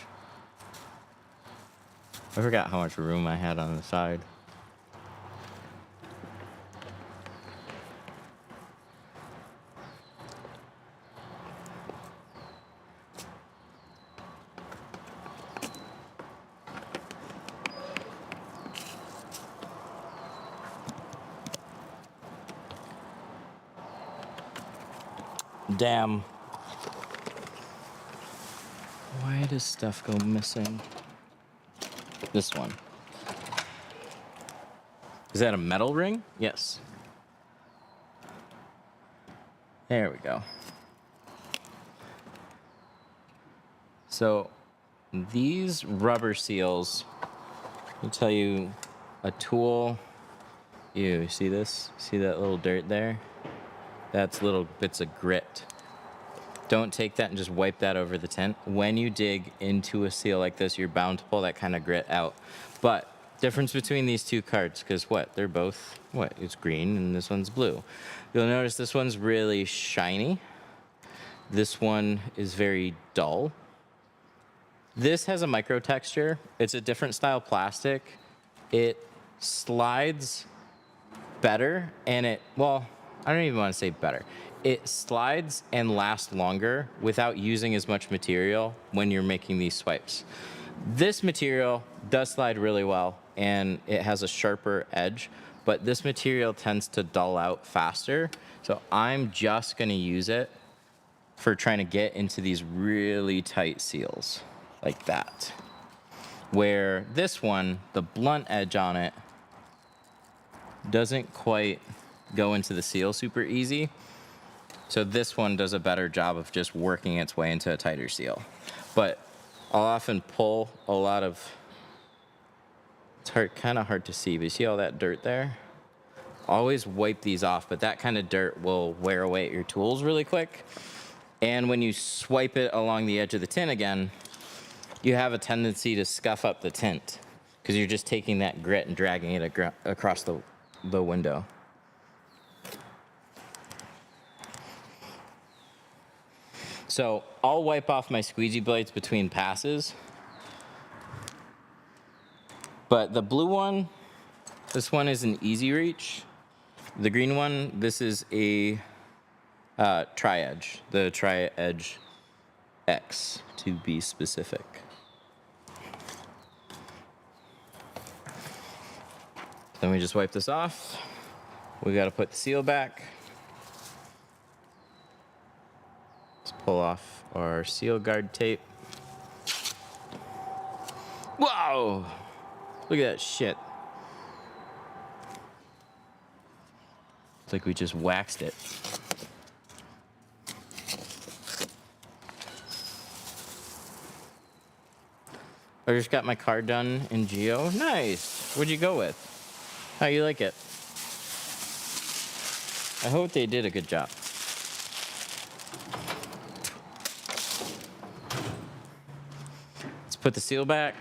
S1: I forgot how much room I had on the side. Damn. Why does stuff go missing? This one. Is that a metal ring? Yes. There we go. So these rubber seals, I'll tell you, a tool. You see this? See that little dirt there? That's little bits of grit. Don't take that and just wipe that over the tint. When you dig into a seal like this, you're bound to pull that kind of grit out. But difference between these two cards, because what? They're both, what? It's green and this one's blue. You'll notice this one's really shiny. This one is very dull. This has a micro texture. It's a different style plastic. It slides better and it, well, I don't even want to say better. It slides and lasts longer without using as much material when you're making these swipes. This material does slide really well, and it has a sharper edge, but this material tends to dull out faster. So I'm just gonna use it for trying to get into these really tight seals like that. Where this one, the blunt edge on it doesn't quite go into the seal super easy. So this one does a better job of just working its way into a tighter seal. But I'll often pull a lot of, it's kind of hard to see, but you see all that dirt there? Always wipe these off, but that kind of dirt will wear away at your tools really quick. And when you swipe it along the edge of the tint again, you have a tendency to scuff up the tint because you're just taking that grit and dragging it across the window. So I'll wipe off my squeegee blades between passes. But the blue one, this one is an easy reach. The green one, this is a tri-edge, the tri-edge X to be specific. Then we just wipe this off. We got to put the seal back. Let's pull off our seal guard tape. Whoa! Look at that shit. It's like we just waxed it. I just got my car done in Geo. Nice. What'd you go with? How you like it? I hope they did a good job. Let's put the seal back.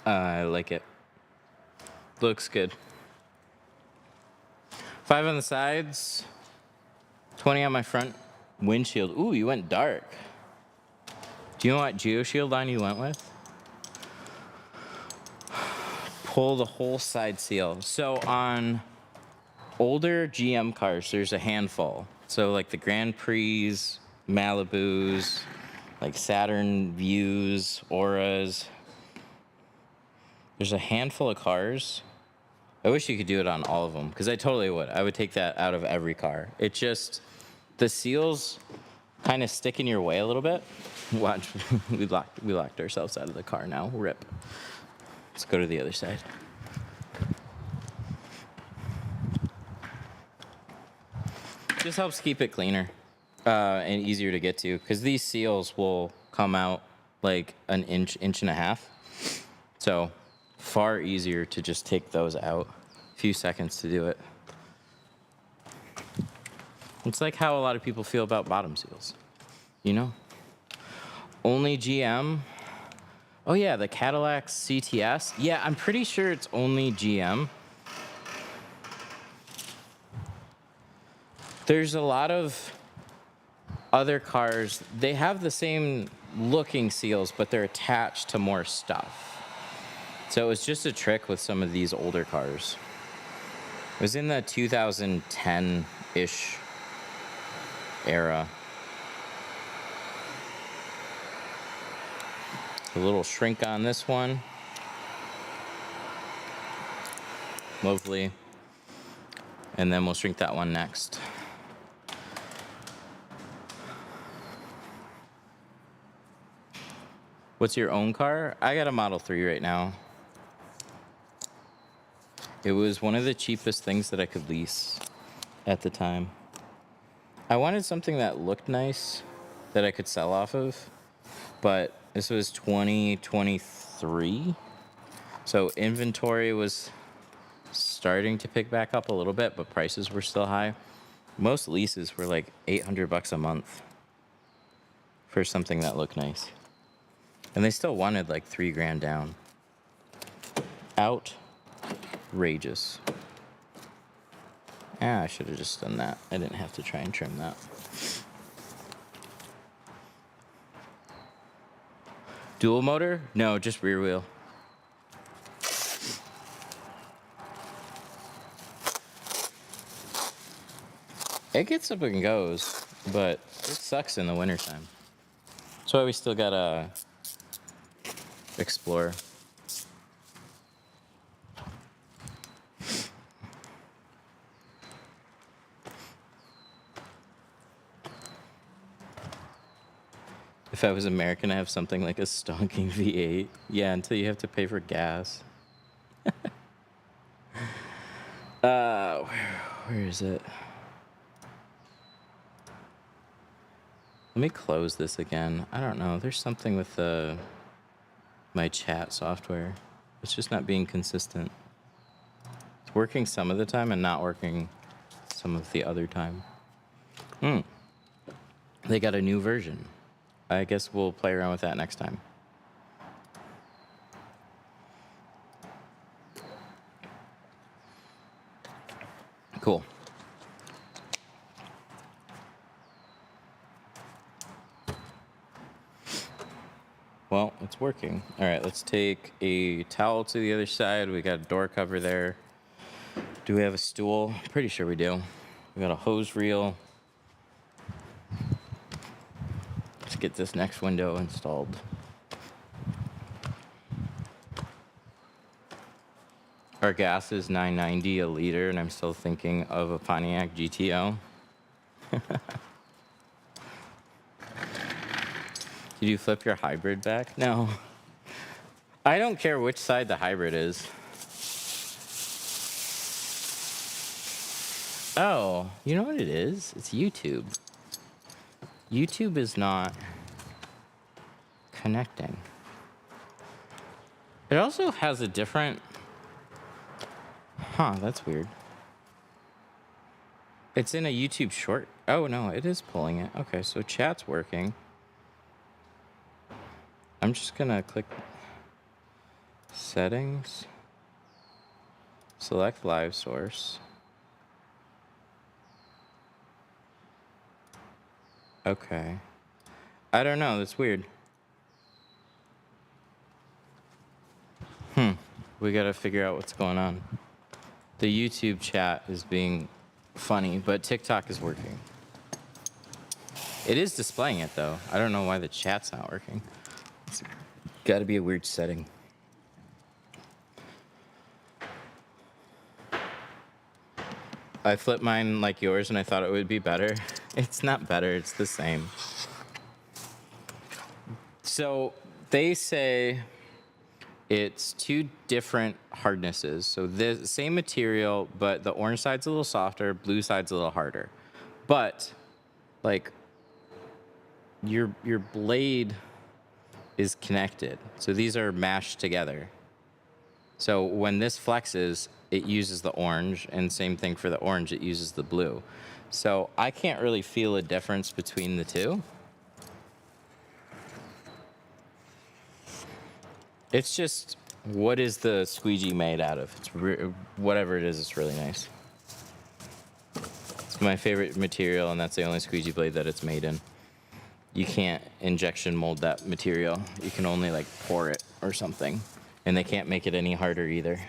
S1: I like it. Looks good. 5 on the sides, 20 on my front windshield. Ooh, you went dark. Do you know what GeoShield line you went with? Pull the whole side seal. So on older GM cars, there's a handful. So like the Grand Prix, Malibus, like Saturn Views, Auras. There's a handful of cars. I wish you could do it on all of them, because I totally would. I would take that out of every car. It just, the seals kind of stick in your way a little bit. Watch, we locked ourselves out of the car now. Rip. Let's go to the other side. Just helps keep it cleaner and easier to get to, because these seals will come out like an inch and a half. So far easier to just take those out. A few seconds to do it. It's like how a lot of people feel about bottom seals, you know? Only GM. Oh yeah, the Cadillac CTS. Yeah, I'm pretty sure it's only GM. There's a lot of other cars, they have the same looking seals, but they're attached to more stuff. So it's just a trick with some of these older cars. It was in the 2010-ish era. A little shrink on this one. Lovely. And then we'll shrink that one next. What's your own car? I got a Model 3 right now. It was one of the cheapest things that I could lease at the time. I wanted something that looked nice that I could sell off of, but this was 2023. So inventory was starting to pick back up a little bit, but prices were still high. Most leases were like $800 a month for something that looked nice. And they still wanted like $3,000 down. Outrageous. Ah, I should have just done that. I didn't have to try and trim that. Dual motor? No, just rear wheel. It gets up and goes, but it sucks in the wintertime. That's why we still got a Explorer. If I was American, I have something like a stonking V8. Yeah, until you have to pay for gas. Where is it? Let me close this again. I don't know. There's something with my chat software. It's just not being consistent. It's working some of the time and not working some of the other time. They got a new version. I guess we'll play around with that next time. Cool. Well, it's working. All right, let's take a towel to the other side. We got a door cover there. Do we have a stool? Pretty sure we do. We got a hose reel. Let's get this next window installed. Our gas is $9.90 a liter, and I'm still thinking of a Pontiac GTO. Did you flip your hybrid back? No. I don't care which side the hybrid is. Oh, you know what it is? It's YouTube. YouTube is not connecting. It also has a different... Huh, that's weird. It's in a YouTube short. Oh, no, it is pulling it. Okay, so chat's working. I'm just gonna click settings, select live source. Okay. I don't know, that's weird. We gotta figure out what's going on. The YouTube chat is being funny, but TikTok is working. It is displaying it though. I don't know why the chat's not working. It's gotta be a weird setting. I flipped mine like yours and I thought it would be better. It's not better, it's the same. So they say it's two different hardnesses. So the same material, but the orange side's a little softer, blue side's a little harder. But like your blade is connected. So these are mashed together. So when this flexes, it uses the orange, and same thing for the orange, it uses the blue. So I can't really feel a difference between the two. It's just, what is the squeegee made out of? It's whatever it is, it's really nice. It's my favorite material, and that's the only squeegee blade that it's made in. You can't injection mold that material. You can only like pour it or something. And they can't make it any harder either.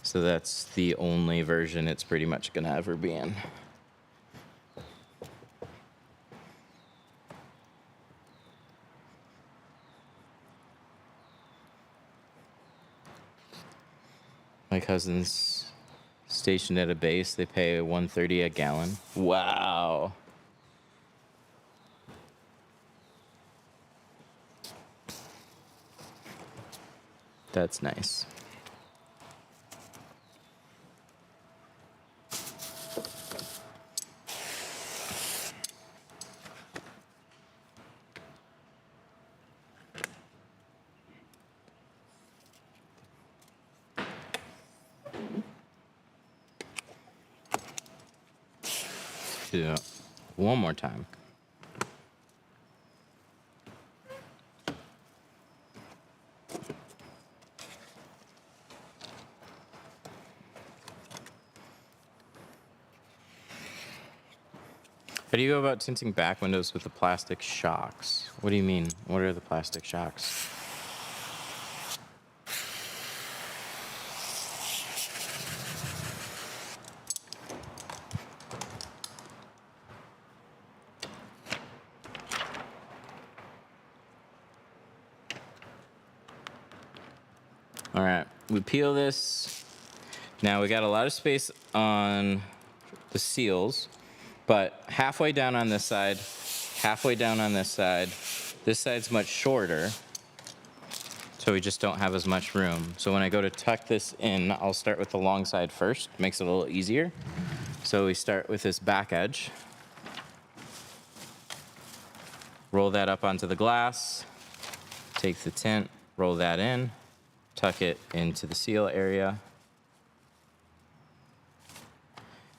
S1: So that's the only version it's pretty much gonna ever be in. My cousin's stationed at a base. They pay $1.30 a gallon. Wow. That's nice. Do that one more time. How do you go about tinting back windows with the plastic shocks? What do you mean? What are the plastic shocks? All right, we peel this. Now we got a lot of space on the seals, but halfway down on this side, halfway down on this side. This side's much shorter, so we just don't have as much room. So when I go to tuck this in, I'll start with the long side first. Makes it a little easier. So we start with this back edge. Roll that up onto the glass. Take the tint, roll that in, tuck it into the seal area.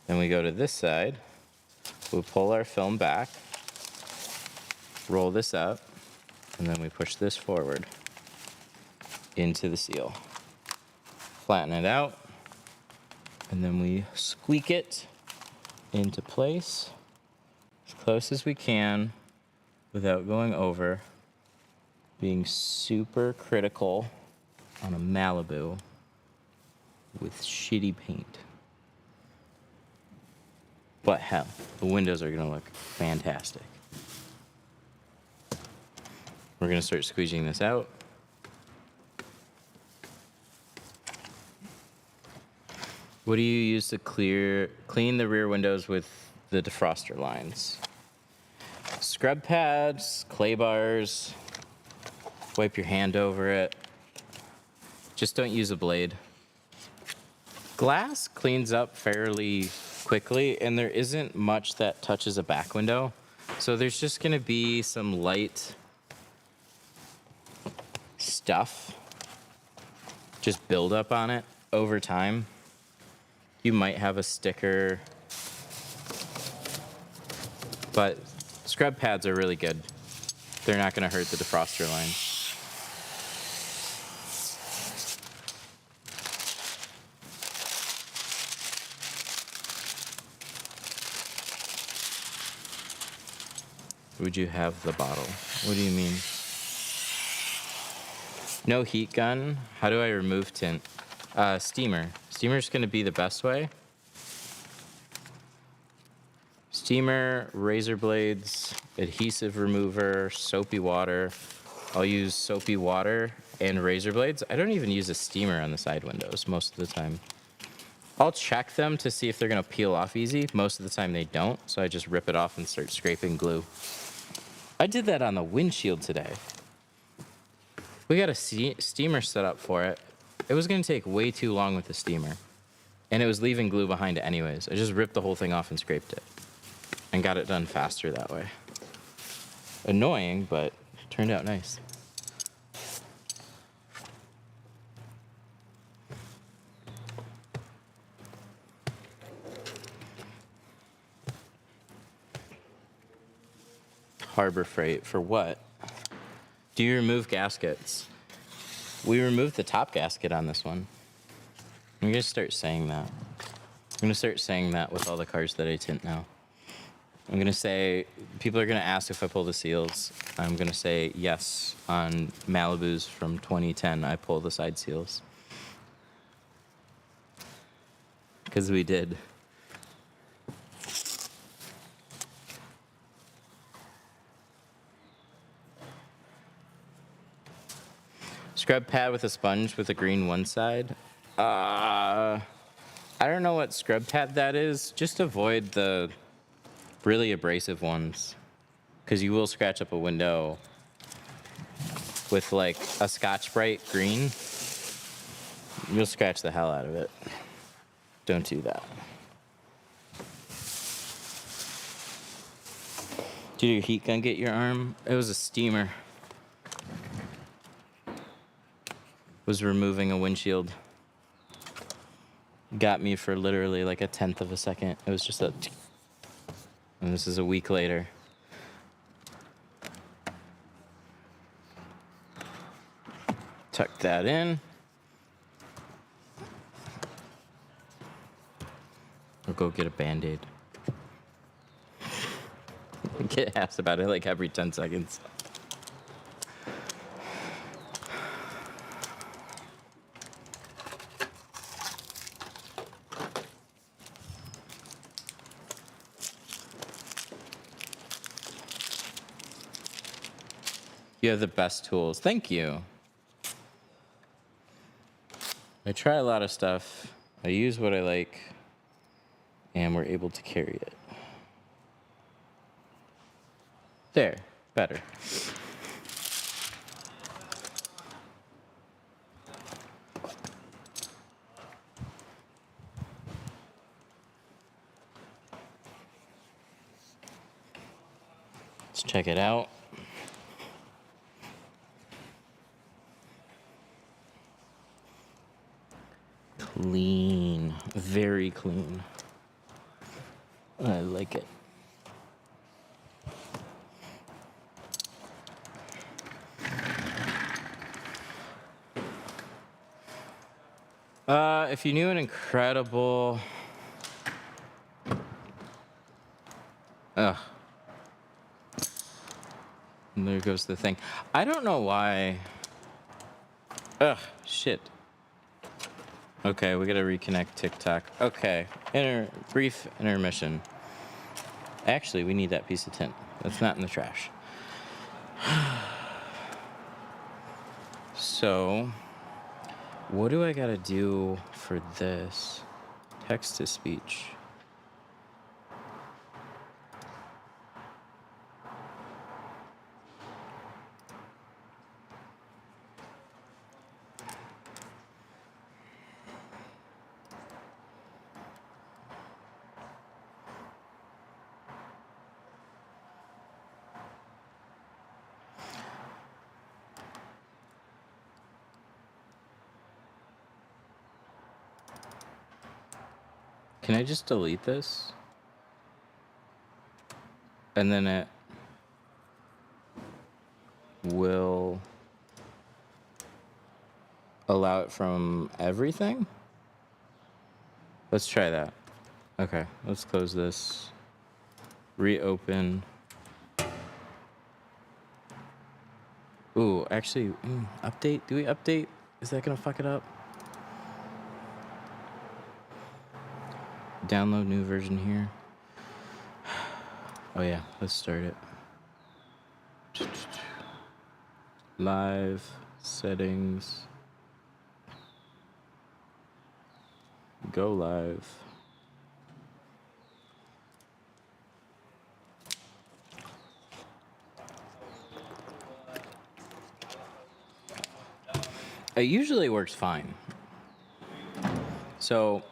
S1: Then we go to this side. We pull our film back, roll this up, and then we push this forward into the seal. Flatten it out, and then we squeak it into place as close as we can without going over, being super critical on a Malibu with shitty paint. But hell, the windows are gonna look fantastic. We're gonna start squeezing this out. What do you use to clean the rear windows with the defroster lines? Scrub pads, clay bars, wipe your hand over it. Just don't use a blade. Glass cleans up fairly quickly, and there isn't much that touches a back window. So there's just gonna be some light stuff just build up on it over time. You might have a sticker, but scrub pads are really good. They're not gonna hurt the defroster line. Would you have the bottle? What do you mean? No heat gun. How do I remove tint? Steamer. Steamer's gonna be the best way. Steamer, razor blades, adhesive remover, soapy water. I'll use soapy water and razor blades. I don't even use a steamer on the side windows most of the time. I'll check them to see if they're gonna peel off easy. Most of the time they don't, so I just rip it off and start scraping glue. I did that on the windshield today. We got a steamer set up for it. It was gonna take way too long with the steamer, and it was leaving glue behind it anyways. I just ripped the whole thing off and scraped it, and got it done faster that way. Annoying, but turned out nice. Harbor Freight for what? Do you remove gaskets? We removed the top gasket on this one. I'm gonna start saying that. I'm gonna start saying that with all the cars that I tint now. I'm gonna say, people are gonna ask if I pull the seals. I'm gonna say yes, on Malibus from 2010, I pull the side seals. Because we did. Scrub pad with a sponge with a green one side. I don't know what scrub pad that is. Just avoid the really abrasive ones, because you will scratch up a window with like a Scotch-Brite green. You'll scratch the hell out of it. Don't do that. Did your heat gun get your arm? It was a steamer. Was removing a windshield. Got me for literally like 1/10 of a second. It was just a, and this is a week later. Tuck that in. Or go get a Band-Aid. get asked about it like every 10 seconds. You have the best tools. Thank you. I try a lot of stuff. I use what I like, and we're able to carry it. There, better. Let's check it out. Clean, very clean. I like it. If you knew an incredible... Ugh. And there goes the thing. I don't know why... Ugh, shit. Okay, we gotta reconnect TikTok. Okay, brief intermission. Actually, we need that piece of tint. That's not in the trash. So, what do I gotta do for this? Text to speech. Can I just delete this? And then it will allow it from everything? Let's try that. Okay, let's close this. Reopen. Ooh, actually, update? Do we update? Is that gonna fuck it up? Download new version here. Oh yeah, let's start it. Live settings. Go live. It usually works fine. So,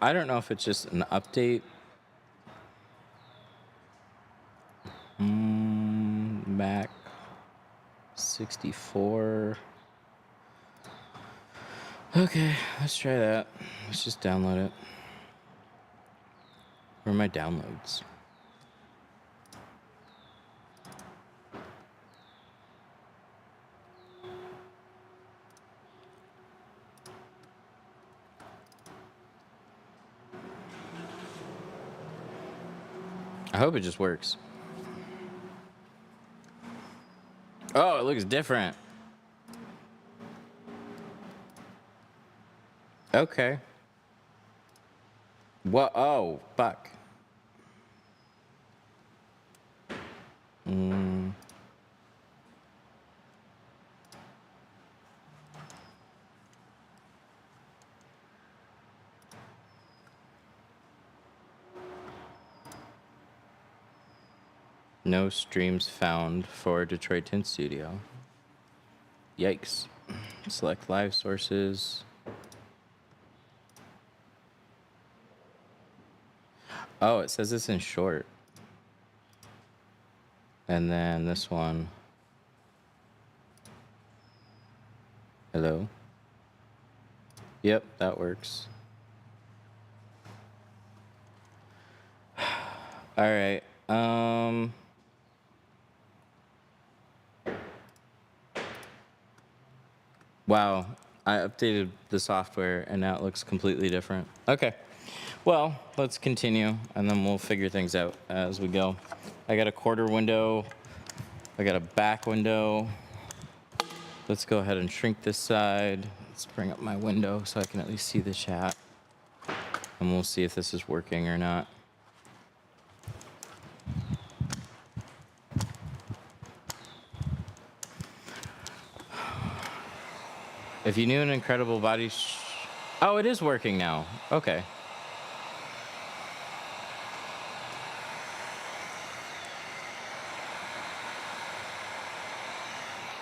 S1: I don't know if it's just an update. Mac 64. Okay, let's try that. Let's just download it. Where are my downloads? I hope it just works. Oh, it looks different. Okay. What? Oh, fuck. No streams found for Detroit Tint Studio. Yikes. Select live sources. Oh, it says it's in short. And then this one. Hello? Yep, that works. All right. Wow, I updated the software and now it looks completely different. Okay, well, let's continue and then we'll figure things out as we go. I got a quarter window. I got a back window. Let's go ahead and shrink this side. Let's bring up my window so I can at least see the chat. And we'll see if this is working or not. If you knew an incredible body... Oh, it is working now. Okay.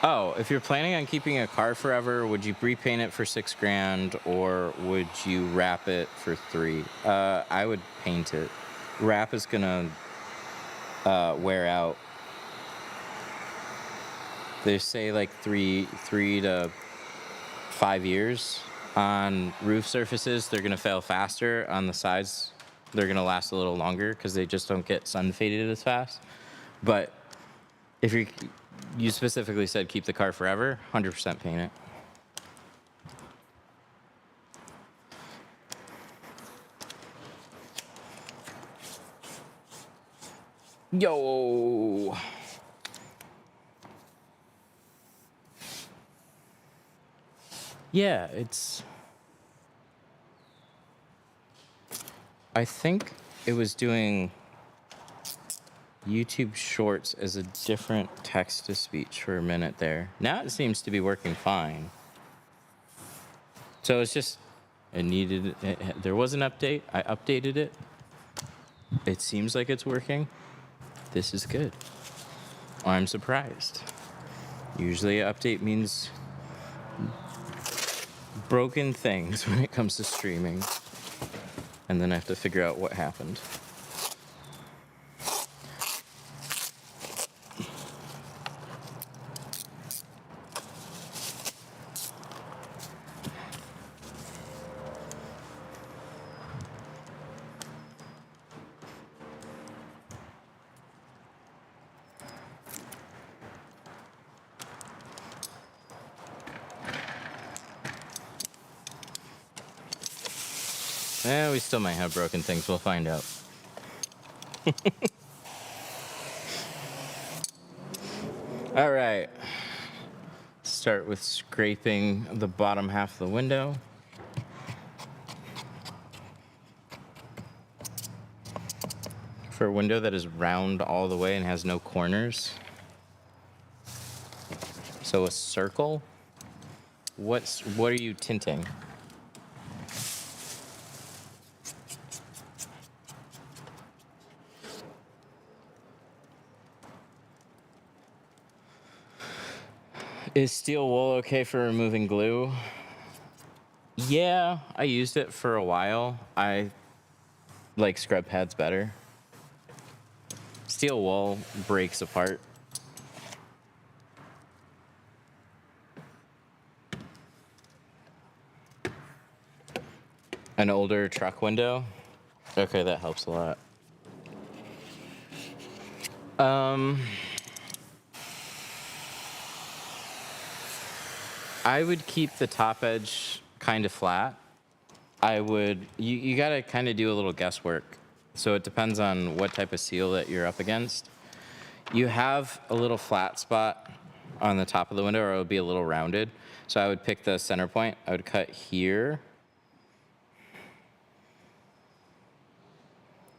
S1: Oh, if you're planning on keeping a car forever, would you repaint it for $6,000 or would you wrap it for $3,000? I would paint it. Wrap is gonna wear out. They say like three to 5 years. On roof surfaces, they're gonna fail faster. On the sides, they're gonna last a little longer because they just don't get sun faded as fast. But if you specifically said keep the car forever, 100% paint it. Yo. Yeah, I think it was doing YouTube Shorts as a different text-to-speech for a minute there. Now it seems to be working fine. So it's just, there was an update. I updated it. It seems like it's working. This is good. I'm surprised. Usually an update means broken things when it comes to streaming. And then I have to figure out what happened. We still might have broken things. We'll find out. All right. Start with scraping the bottom half of the window. For a window that is round all the way and has no corners. So a circle. What are you tinting? Is steel wool okay for removing glue? Yeah, I used it for a while. I like scrub pads better. Steel wool breaks apart. An older truck window? Okay, that helps a lot. I would keep the top edge kind of flat. You gotta kind of do a little guesswork. So it depends on what type of seal that you're up against. You have a little flat spot on the top of the window, or it would be a little rounded. So I would pick the center point. I would cut here.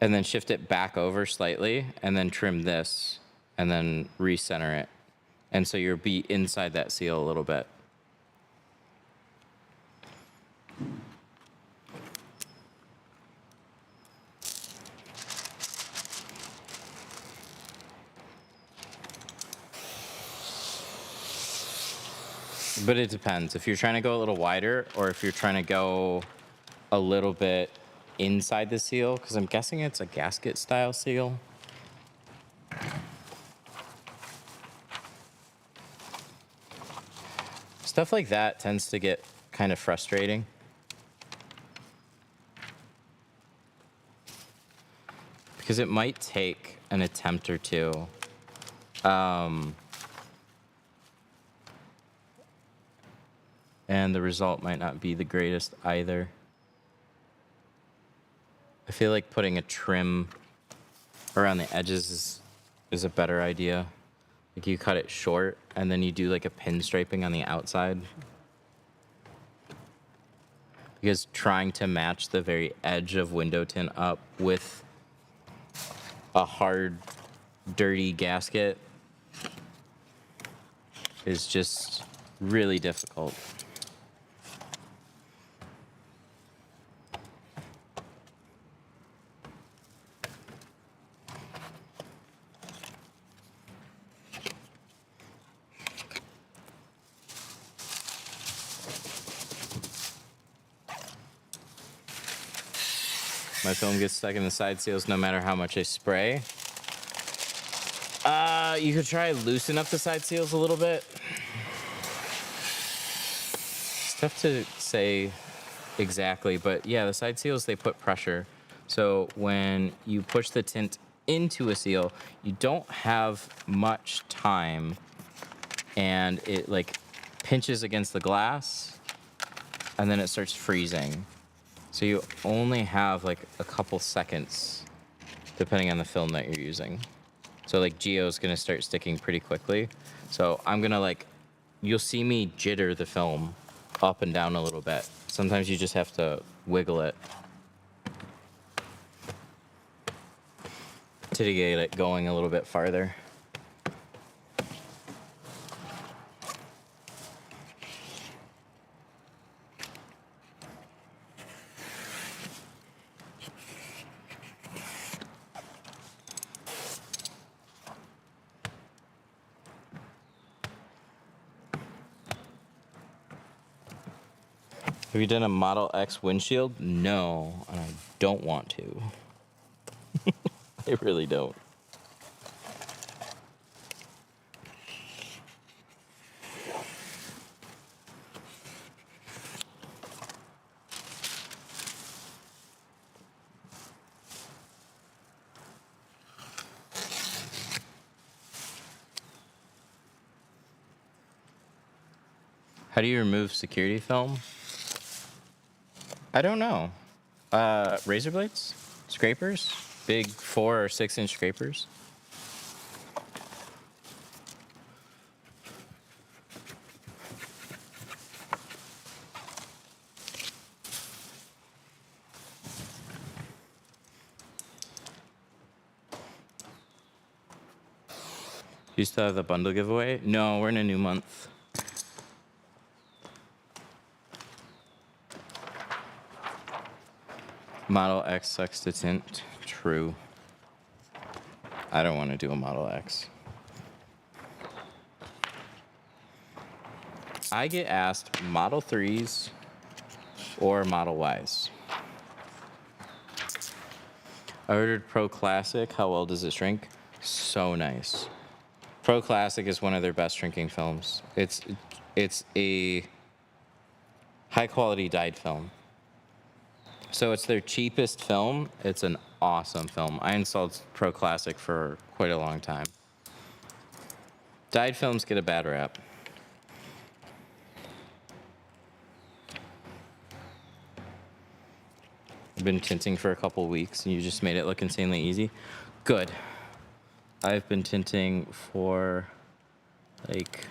S1: And then shift it back over slightly, and then trim this, and then recenter it. And so you'll be inside that seal a little bit. But it depends. If you're trying to go a little wider, or if you're trying to go a little bit inside the seal, because I'm guessing it's a gasket style seal. Stuff like that tends to get kind of frustrating. Because it might take an attempt or two. And the result might not be the greatest either. I feel like putting a trim around the edges is is a better idea. Like you cut it short and then you do like a pinstriping on the outside. Because trying to match the very edge of window tint up with a hard, dirty gasket is just really difficult. My film gets stuck in the side seals no matter how much I spray. You could try loosen up the side seals a little bit. It's tough to say exactly, but yeah, the side seals, they put pressure. So when you push the tint into a seal, you don't have much time, and it like pinches against the glass and then it starts freezing. So you only have like a couple seconds depending on the film that you're using. So like Geo is gonna start sticking pretty quickly. So I'm gonna like, you'll see me jitter the film up and down a little bit. Sometimes you just have to wiggle it to get it going a little bit farther. Have you done a Model X windshield? No, and I don't want to. I really don't. How do you remove security film? I don't know. Razor blades? Scrapers? Big 4 or 6 inch scrapers? You still have the bundle giveaway? No, we're in a new month. Model X sucks to tint. True. I don't want to do a Model X. I get asked Model 3s or Model Ys. I ordered Pro Classic. How well does it shrink? So nice. Pro Classic is one of their best shrinking films. It's a high quality dyed film. So it's their cheapest film. It's an awesome film. I installed Pro Classic for quite a long time. Dyed films get a bad rap. I've been tinting for a couple weeks and you just made it look insanely easy. Good. I've been tinting for like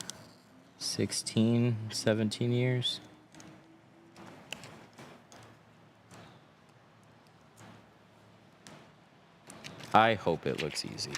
S1: 16, 17 years. I hope it looks easy.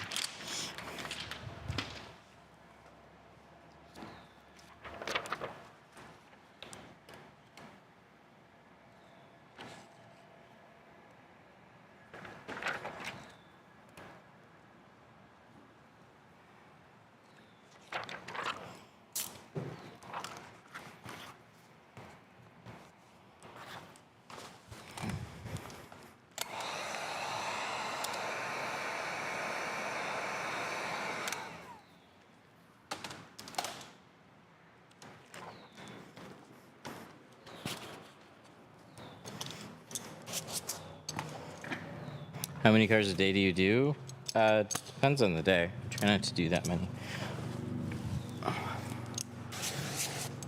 S1: How many cars a day do you do? Depends on the day. I try not to do that many.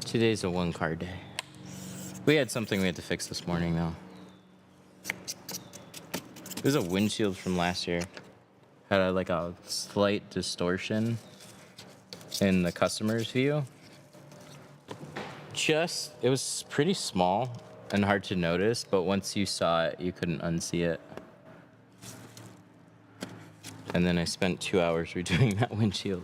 S1: 2 days a 1 car day. We had something we had to fix this morning though. It was a windshield from last year. had like a slight distortion in the customer's view. It was pretty small and hard to notice, but once you saw it, you couldn't unsee it. And then I spent 2 hours redoing that windshield.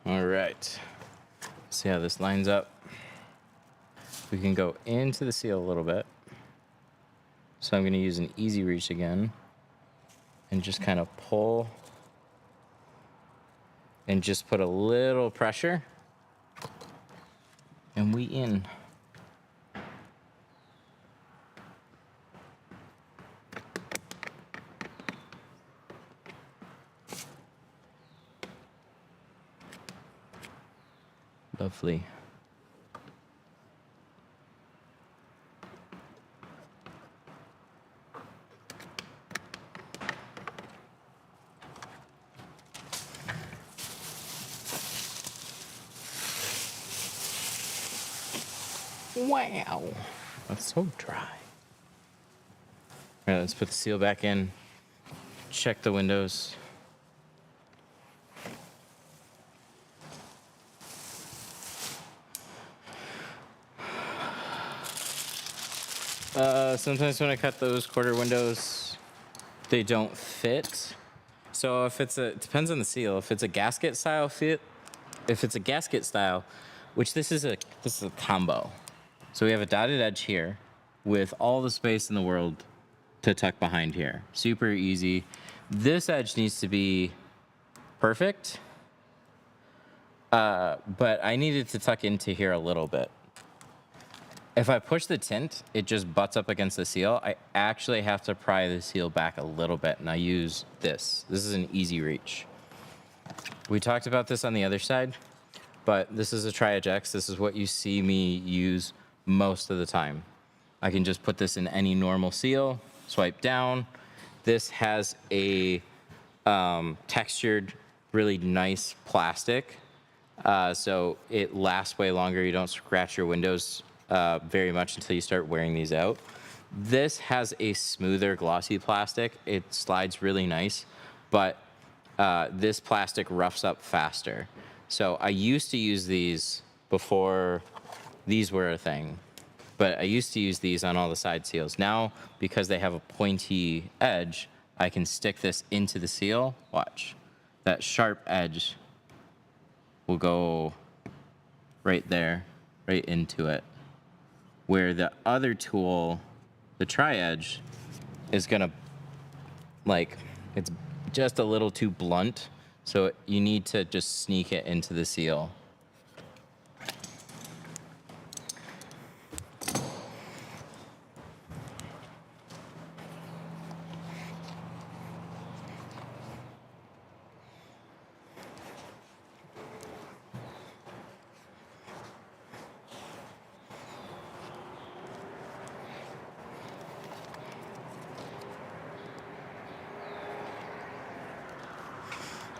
S1: All right, see how this lines up. We can go into the seal a little bit. So I'm going to use an easy reach again and just kind of pull and just put a little pressure and we in. Lovely. Wow, that's so dry. All right, let's put the seal back in. Check the windows. Sometimes when I cut those quarter windows, they don't fit. So if it depends on the seal. If it's a gasket style fit, which this is a combo. So we have a dotted edge here with all the space in the world to tuck behind here. Super easy. This edge needs to be perfect, but I needed to tuck into here a little bit. If I push the tint, it just butts up against the seal. I actually have to pry the seal back a little bit, and I use this. This is an easy reach. We talked about this on the other side, but this is a Tri-Edge. This is what you see me use most of the time. I can just put this in any normal seal, swipe down. This has a textured, really nice plastic, so it lasts way longer. You don't scratch your windows very much until you start wearing these out. This has a smoother, glossy plastic. It slides really nice, but this plastic roughs up faster. So I used to use these before these were a thing, but I used to use these on all the side seals. Now, because they have a pointy edge, I can stick this into the seal. Watch. That sharp edge will go right there, right into it. Where the other tool, the Tri-Edge, is gonna, like, it's just a little too blunt, so you need to just sneak it into the seal.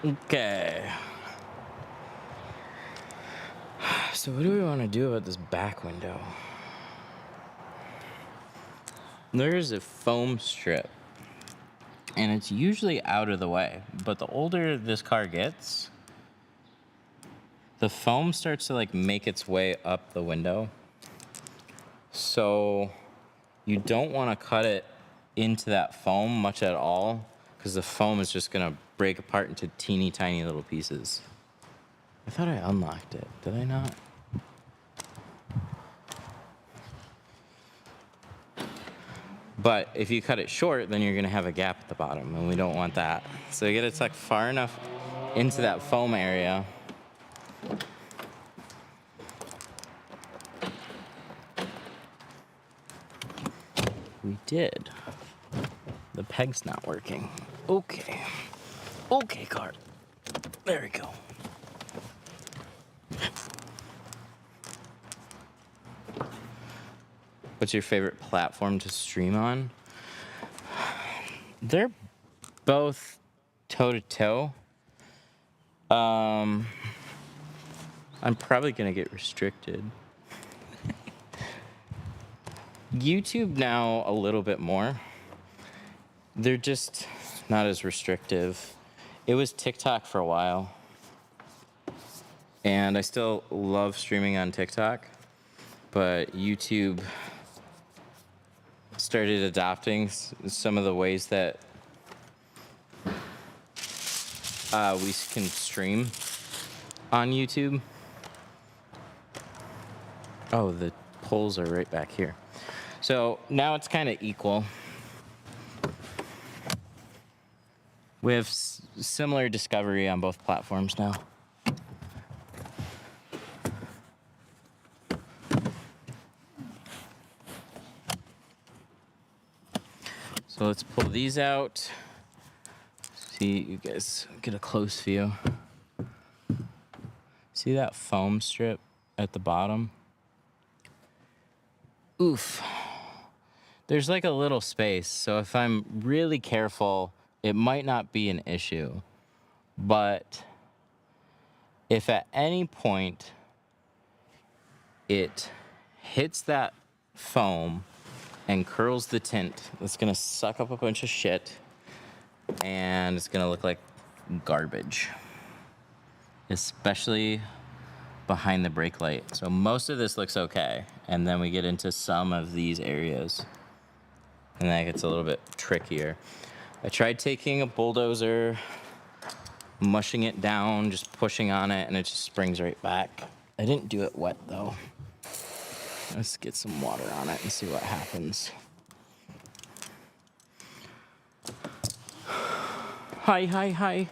S1: Okay. So what do we want to do about this back window? There's a foam strip, and it's usually out of the way, but the older this car gets, the foam starts to like make its way up the window. So you don't want to cut it into that foam much at all, because the foam is just gonna break apart into teeny tiny little pieces. I thought I unlocked it. Did I not? But if you cut it short, then you're gonna have a gap at the bottom, and we don't want that. So you gotta tuck far enough into that foam area. We did. The peg's not working. Okay. Okay, car. There we go. What's your favorite platform to stream on? They're both toe-to-toe. I'm probably gonna get restricted. YouTube now a little bit more. They're just not as restrictive. It was TikTok for a while. And I still love streaming on TikTok. But YouTube started adopting some of the ways that we can stream on YouTube. Oh, the poles are right back here. So now it's kind of equal. We have similar discovery on both platforms now. So let's pull these out. See, you guys get a close view. See that foam strip at the bottom? Oof. There's like a little space, so if I'm really careful, it might not be an issue. But if at any point it hits that foam and curls the tint, it's gonna suck up a bunch of shit and it's gonna look like garbage, especially behind the brake light. So most of this looks okay, and then we get into some of these areas and that gets a little bit trickier. I tried taking a bulldozer, mushing it down, just pushing on it, and it just springs right back. I didn't do it wet though. Let's get some water on it and see what happens. Hi, hi, hi.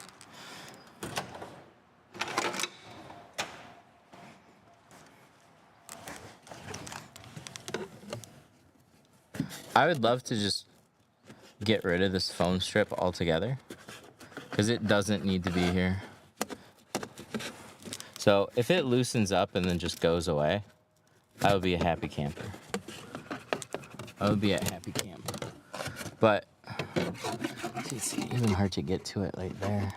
S1: I would love to just get rid of this foam strip altogether because it doesn't need to be here. So if it loosens up and then just goes away, I would be a happy camper. I would be a happy camper. But it's even hard to get to it right there.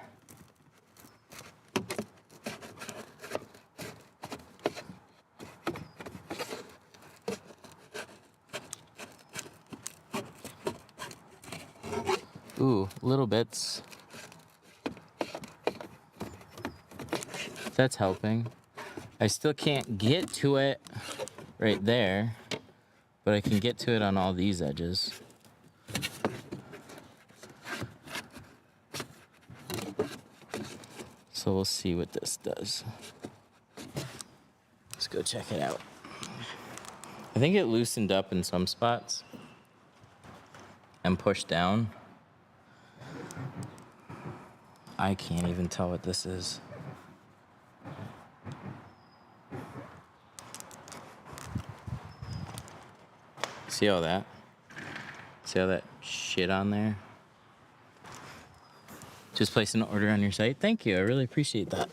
S1: Ooh, little bits. That's helping. I still can't get to it right there, but I can get to it on all these edges. So we'll see what this does. Let's go check it out. I think it loosened up in some spots and pushed down. I can't even tell what this is. See all that? See all that shit on there? Just place an order on your site. Thank you. I really appreciate that.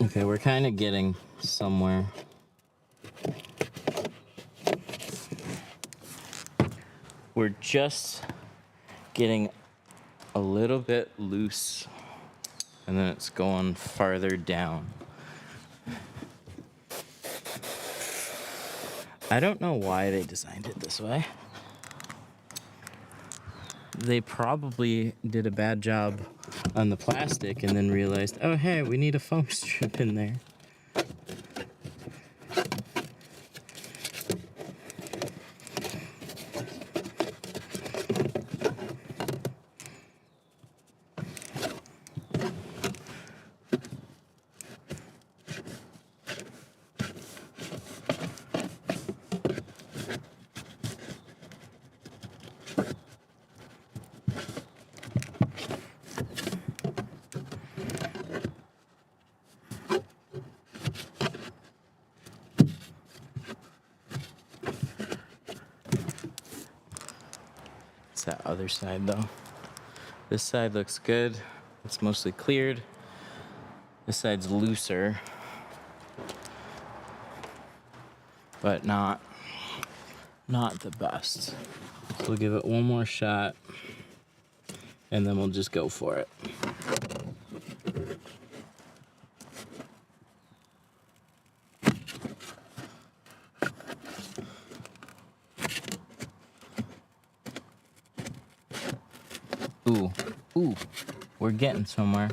S1: Okay, we're kind of getting somewhere. We're just getting a little bit loose, and then it's going farther down. I don't know why they designed it this way. They probably did a bad job on the plastic and then realized, oh hey, we need a foam strip in there. test that other side though. This side looks good. It's mostly cleared. This side's looser, but not the best. So we'll give it one more shot and then we'll just go for it. Ooh, we're getting somewhere.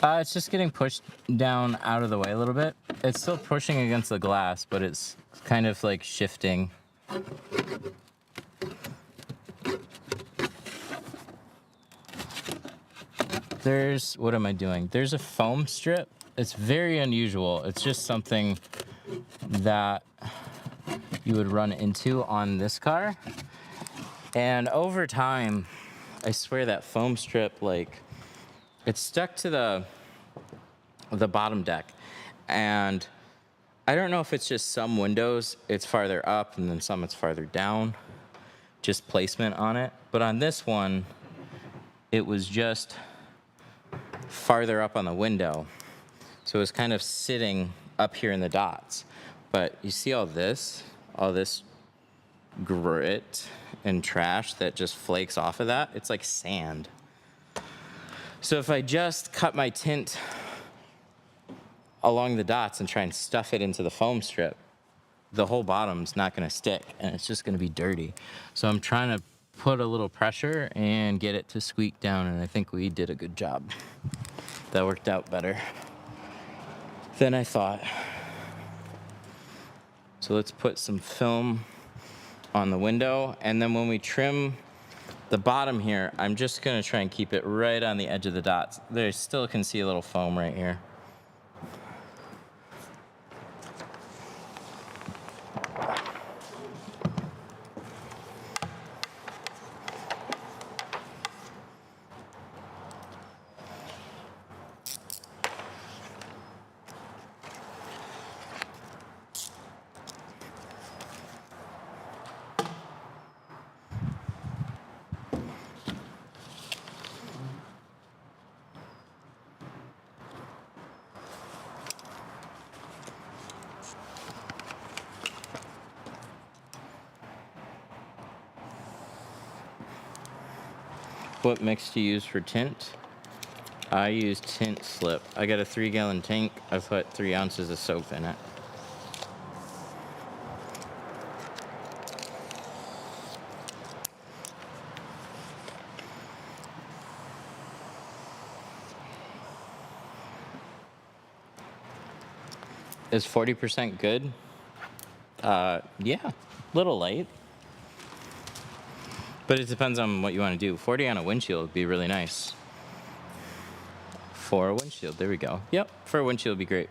S1: It's just getting pushed down out of the way a little bit. It's still pushing against the glass, but it's kind of like shifting. What am I doing? There's a foam strip. It's very unusual. It's just something that you would run into on this car. And over time, I swear that foam strip, like, it's stuck to the bottom deck. And I don't know if it's just some windows, it's farther up, and then some it's farther down. Just placement on it. But on this one, it was just farther up on the window. So it was kind of sitting up here in the dots. But you see all this grit and trash that just flakes off of that? It's like sand. So if I just cut my tint along the dots and try and stuff it into the foam strip, the whole bottom's not gonna stick and it's just gonna be dirty. So I'm trying to put a little pressure and get it to squeak down, and I think we did a good job. That worked out better than I thought. So let's put some film on the window, and then when we trim the bottom here, I'm just gonna try and keep it right on the edge of the dots. There, still can see a little foam right here. What mix do you use for tint? I use tint slip. I got a 3-gallon tank. I put 3 ounces of soap in it. Is 40% good? Yeah, little light. But it depends on what you want to do. 40 on a windshield would be really nice. For a windshield, there we go. Yep, for a windshield would be great.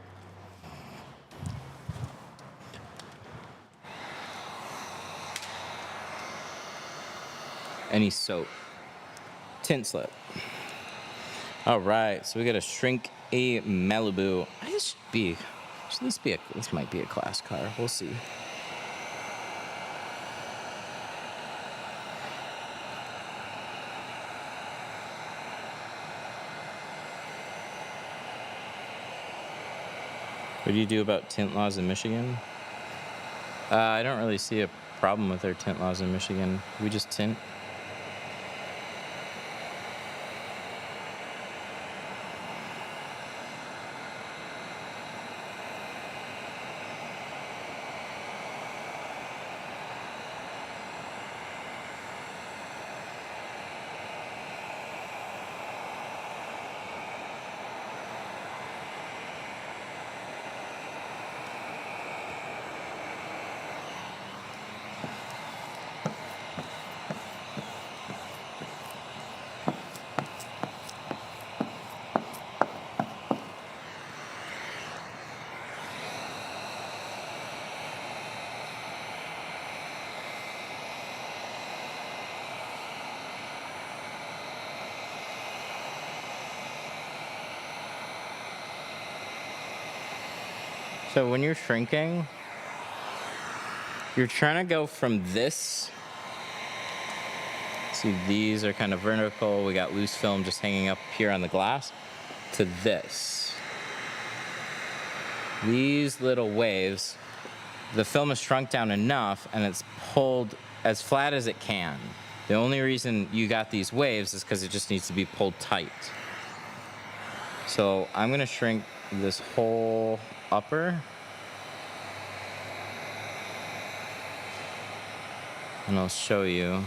S1: Any soap. Tint slip. All right, so we got to shrink a Malibu. This might be a class car. We'll see. What do you do about tint laws in Michigan? I don't really see a problem with our tint laws in Michigan. We just tint. So when you're shrinking, you're trying to go from this See, these are kind of vertical. We got loose film just hanging up here on the glass, to this. These little waves, the film is shrunk down enough and it's pulled as flat as it can. The only reason you got these waves is because it just needs to be pulled tight. So I'm gonna shrink this whole upper. And I'll show you.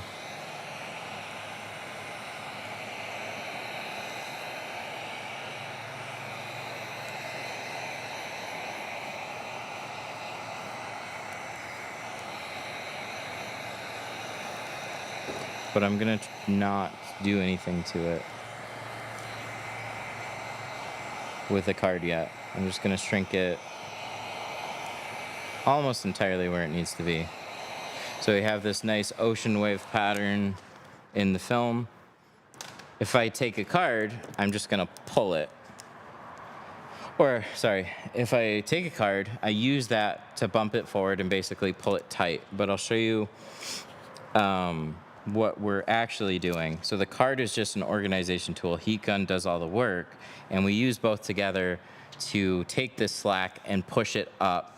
S1: But I'm gonna not do anything to it with the card yet. I'm just gonna shrink it almost entirely where it needs to be. So we have this nice ocean wave pattern in the film. If I take a card, I'm just gonna pull it. Or, sorry, if I take a card, I use that to bump it forward and basically pull it tight. But I'll show you what we're actually doing. So the card is just an organization tool. Heat gun does all the work, and we use both together to take this slack and push it up.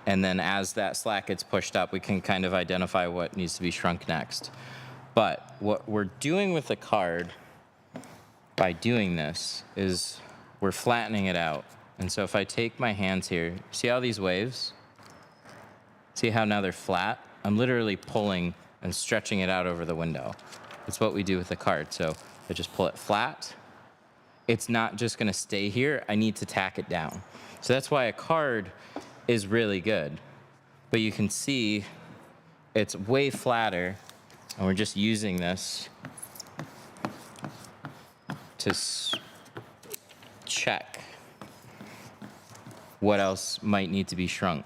S1: And then as that slack gets pushed up, we can kind of identify what needs to be shrunk next. But what we're doing with the card by doing this is we're flattening it out. And so if I take my hands here, see how these waves? See how now they're flat? I'm literally pulling and stretching it out over the window. That's what we do with the card. So I just pull it flat. It's not just gonna stay here. I need to tack it down. So that's why a card is really good. But you can see it's way flatter, and we're just using this to check what else might need to be shrunk.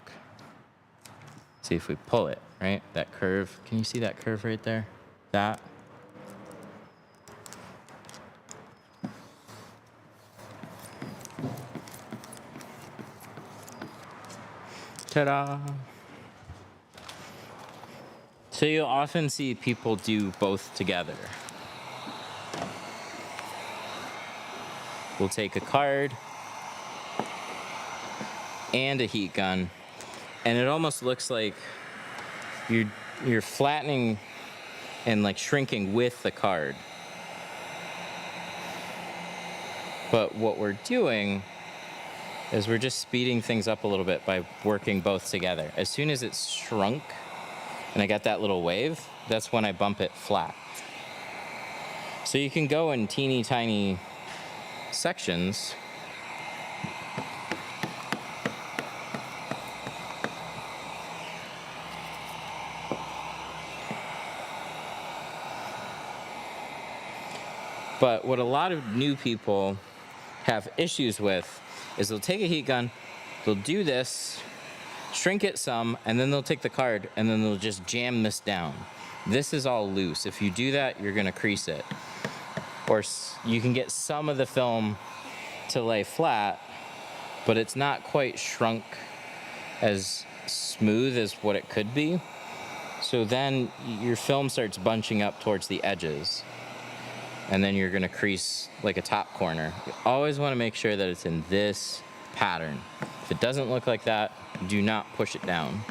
S1: See if we pull it, right? That curve, can you see that curve right there? That. Ta-da! So you'll often see people do both together. We'll take a card and a heat gun, and it almost looks like you're flattening and like shrinking with the card. But what we're doing is we're just speeding things up a little bit by working both together. As soon as it's shrunk and I got that little wave, that's when I bump it flat. So you can go in teeny tiny sections. But what a lot of new people have issues with is they'll take a heat gun, they'll do this, shrink it some, and then they'll take the card and then they'll just jam this down. This is all loose. If you do that, you're gonna crease it. Or you can get some of the film to lay flat, but it's not quite shrunk as smooth as what it could be. So then your film starts bunching up towards the edges, and then you're gonna crease like a top corner. You always wanna make sure that it's in this pattern. If it doesn't look like that, do not push it down.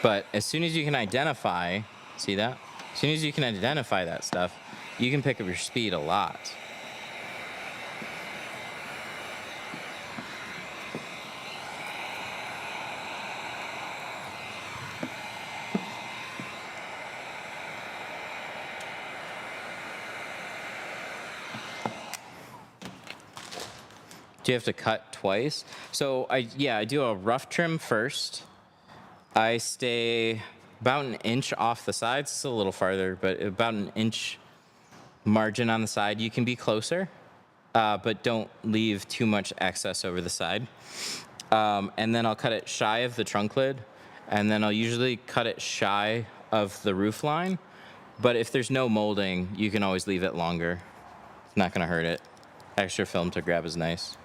S1: But as soon as you can identify, see that? As soon as you can identify that stuff, you can pick up your speed a lot. Do you have to cut twice? So I do a rough trim first. I stay about an inch off the sides. It's a little farther, but about an inch margin on the side. You can be closer, but don't leave too much excess over the side. And then I'll cut it shy of the trunk lid, and then I'll usually cut it shy of the roof line. But if there's no molding, you can always leave it longer. It's not gonna hurt it. Extra film to grab is nice.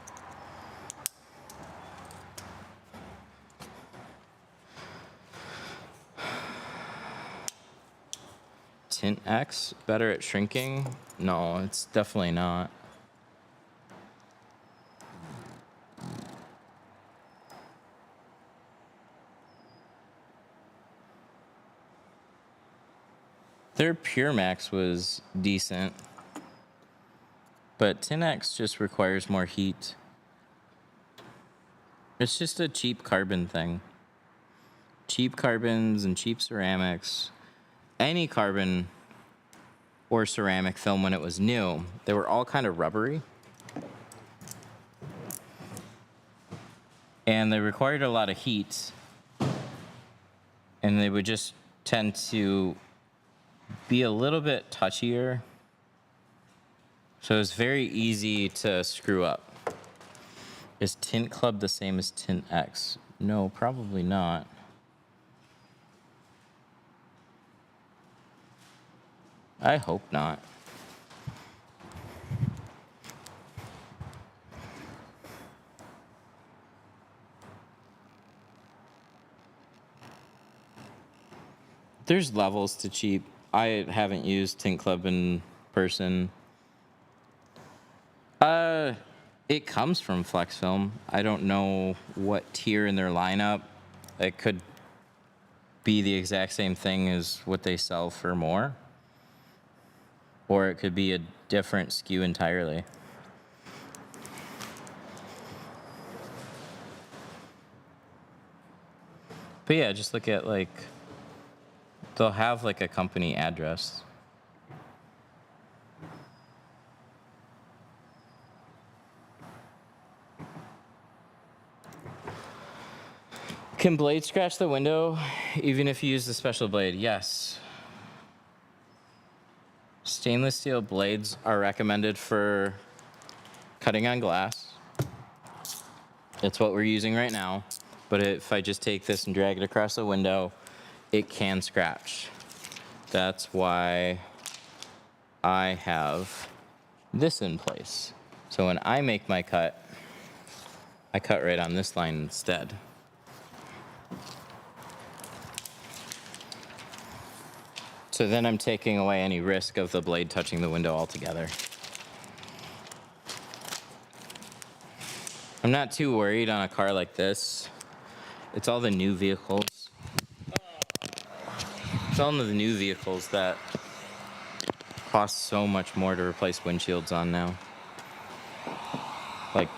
S1: Tint X, better at shrinking? No, it's definitely not. Their Pure Max was decent, but Tint X just requires more heat. It's just a cheap carbon thing. Cheap carbons and cheap ceramics. Any carbon or ceramic film when it was new, they were all kind of rubbery. And they required a lot of heat. And they would just tend to be a little bit touchier. So it's very easy to screw up. Is Tint Club the same as Tint X? No, probably not. I hope not. There's levels to cheap. I haven't used Tint Club in person. It comes from Flex Film. I don't know what tier in their lineup. It could be the exact same thing as what they sell for more. Or it could be a different SKU entirely. But yeah, just look at like, they'll have like a company address. Can blade scratch the window even if you use the special blade? Yes. Stainless steel blades are recommended for cutting on glass. It's what we're using right now. But if I just take this and drag it across the window, it can scratch. That's why I have this in place. So when I make my cut, I cut right on this line instead. So then I'm taking away any risk of the blade touching the window altogether. I'm not too worried on a car like this. It's all the new vehicles. It's all the new vehicles that cost so much more to replace windshields on now. Like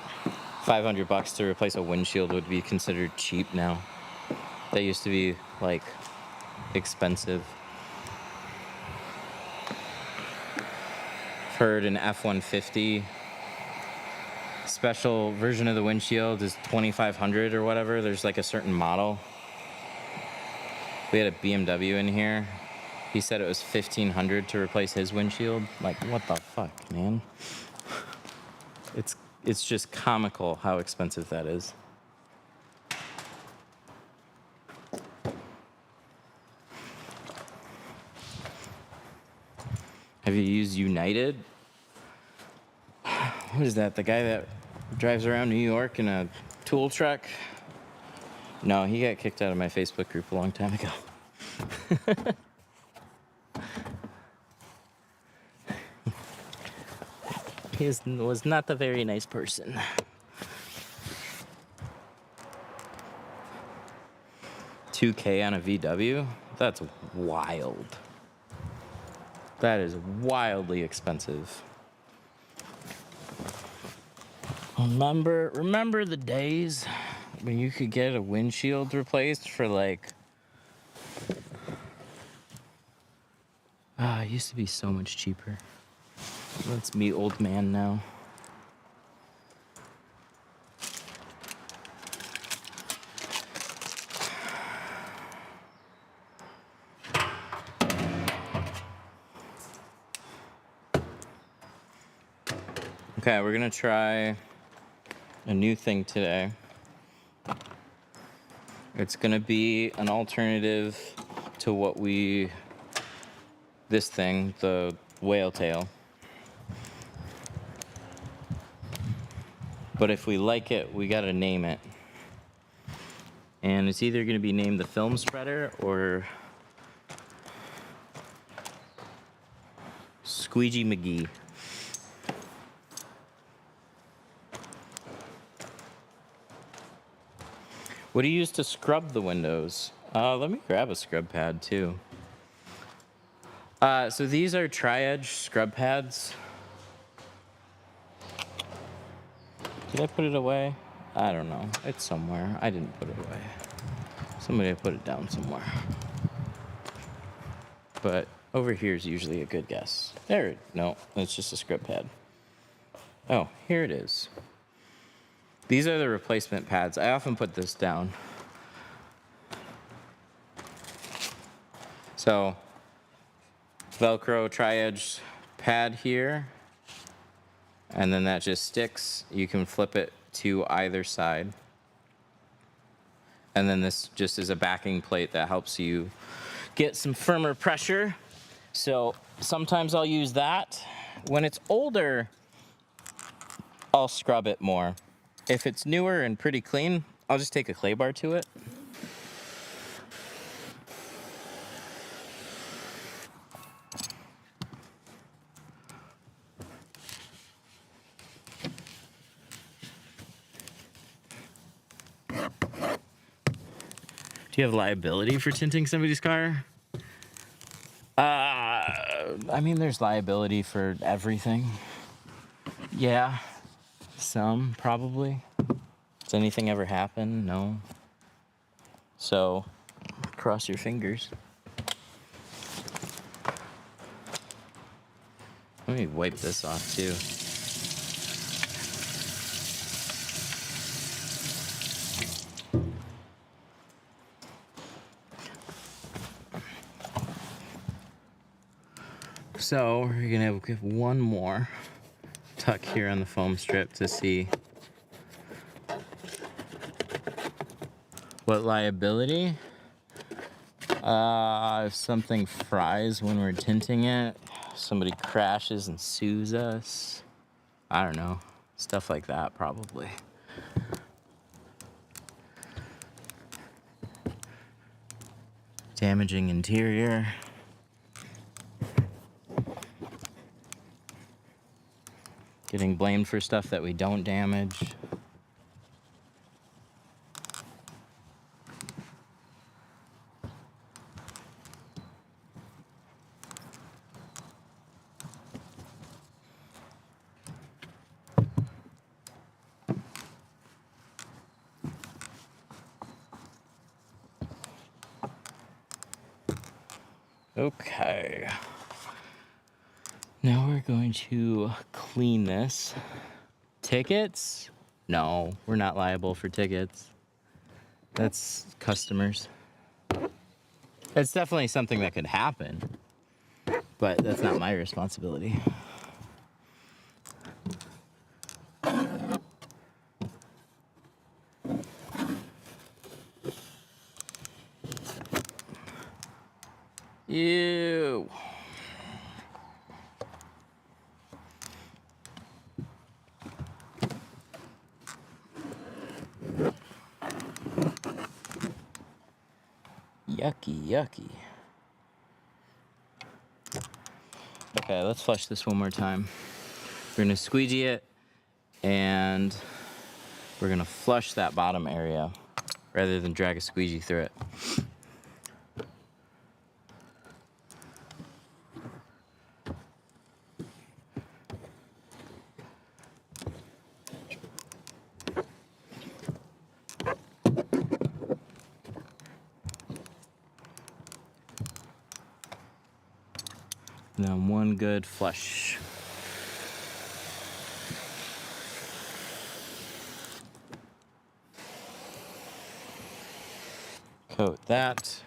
S1: $500 to replace a windshield would be considered cheap now. They used to be like expensive. Heard an F-150 special version of the windshield is $2,500 or whatever. There's like a certain model. We had a BMW in here. He said it was $1,500 to replace his windshield. Like, what the fuck, man? It's just comical how expensive that is. Have you used United? What is that? The guy that drives around New York in a tool truck? No, he got kicked out of my Facebook group a long time ago. He was not a very nice person. $2K on a VW? That's wild. That is wildly expensive. Remember the days when you could get a windshield replaced for like... it used to be so much cheaper. That's me, old man, now. Okay, we're gonna try a new thing today. It's gonna be an alternative to what this thing, the whale tail. But if we like it, we gotta name it. And it's either gonna be named the film spreader or Squeegee McGee. What do you use to scrub the windows? Let me grab a scrub pad too. So these are tri-edge scrub pads. Did I put it away? I don't know. It's somewhere. I didn't put it away. Somebody put it down somewhere. But over here is usually a good guess. No, it's just a scrub pad. Oh, here it is. These are the replacement pads. I often put this down. So, Velcro tri-edge pad here. And then that just sticks. You can flip it to either side. And then this just is a backing plate that helps you get some firmer pressure. So sometimes I'll use that. When it's older, I'll scrub it more. If it's newer and pretty clean, I'll just take a clay bar to it. Do you have liability for tinting somebody's car? I mean, there's liability for everything. Yeah, some probably. Does anything ever happen? No. So, cross your fingers. Let me wipe this off too. So we're gonna give one more tuck here on the foam strip to see what liability. If something fries when we're tinting it, somebody crashes and sues us. I don't know, stuff like that probably. Damaging interior. Getting blamed for stuff that we don't damage. Okay. Now we're going to clean this. Tickets? No, we're not liable for tickets. That's customers. It's definitely something that could happen, but that's not my responsibility. Ew. Yucky, yucky. Okay, let's flush this one more time. We're gonna squeegee it, and we're gonna flush that bottom area rather than drag a squeegee through it. Now one good flush. Coat that.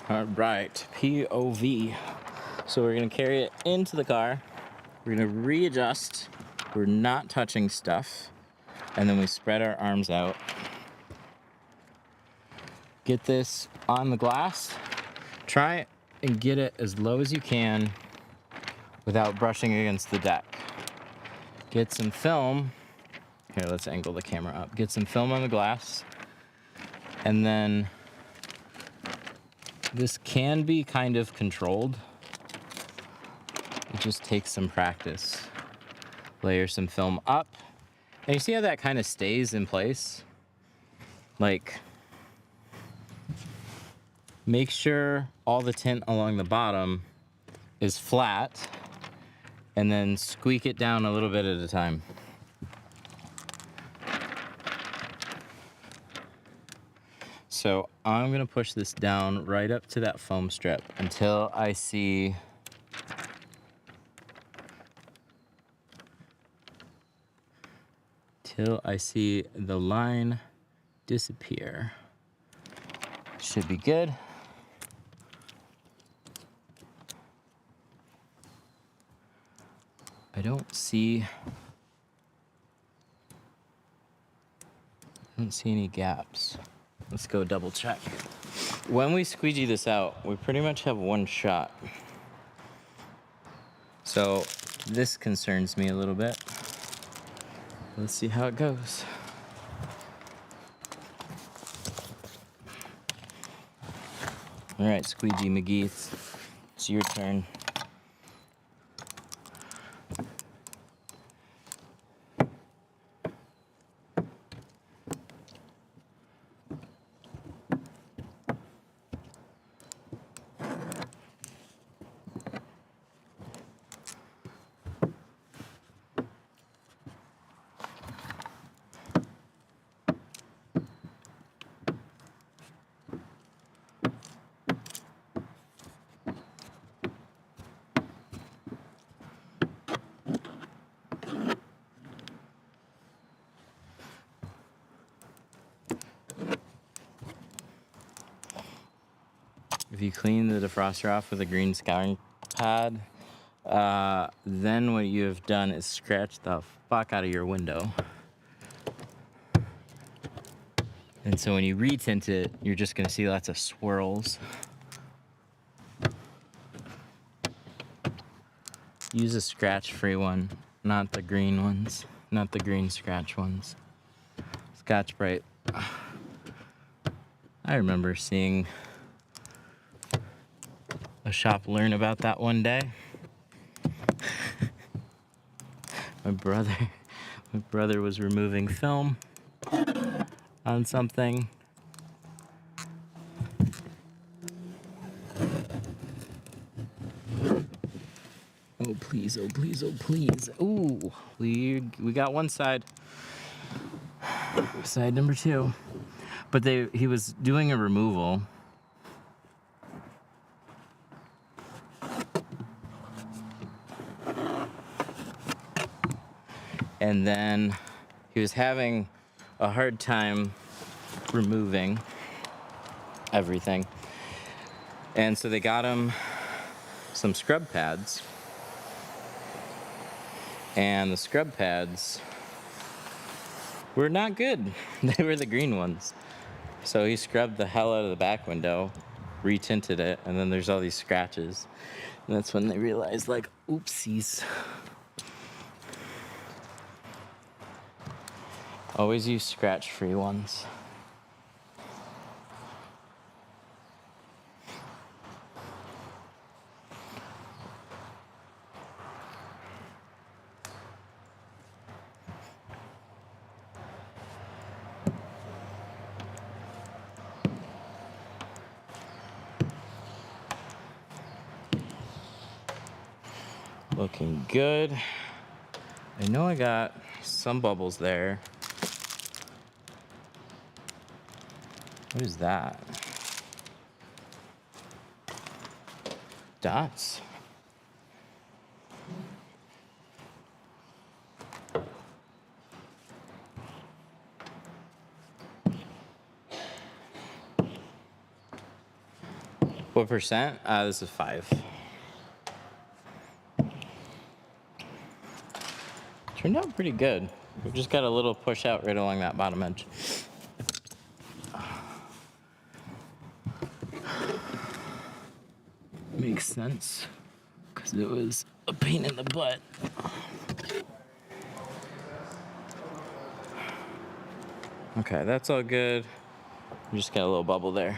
S1: All right, POV. So we're gonna carry it into the car. We're gonna readjust. We're not touching stuff. And then we spread our arms out. Get this on the glass. Try and get it as low as you can without brushing against the deck. Get some film. Here, let's angle the camera up. Get some film on the glass. And then this can be kind of controlled. It just takes some practice. Layer some film up. And you see how that kind of stays in place? Like, make sure all the tint along the bottom is flat, and then squeak it down a little bit at a time. So I'm gonna push this down right up to that foam strip until I see the line disappear. Should be good. I don't see any gaps. Let's go double check. When we squeegee this out, we pretty much have one shot. So this concerns me a little bit. Let's see how it goes. All right, Squeegee McGee, it's your turn. If you clean the defroster off with a green scouring pad, then what you have done is scratch the fuck out of your window. And so when you retint it, you're just gonna see lots of swirls. Use a scratch-free one, not the green ones, not the green scratch ones. Scotch-Brite. I remember seeing a shop learn about that one day. My brother was removing film on something. Oh please, oh please, oh please. Ooh, we got one side. Side number 2. But he was doing a removal. And then he was having a hard time removing everything. And so they got him some scrub pads. And the scrub pads were not good. They were the green ones. So he scrubbed the hell out of the back window, retinted it, and then there's all these scratches. And that's when they realized, like, oopsies. Always use scratch-free ones. Looking good. I know I got some bubbles there. What is that? Dots. What percent? This is 5. Turned out pretty good. We just got a little push out right along that bottom edge. Makes sense, because it was a pain in the butt. Okay, that's all good. We just got a little bubble there.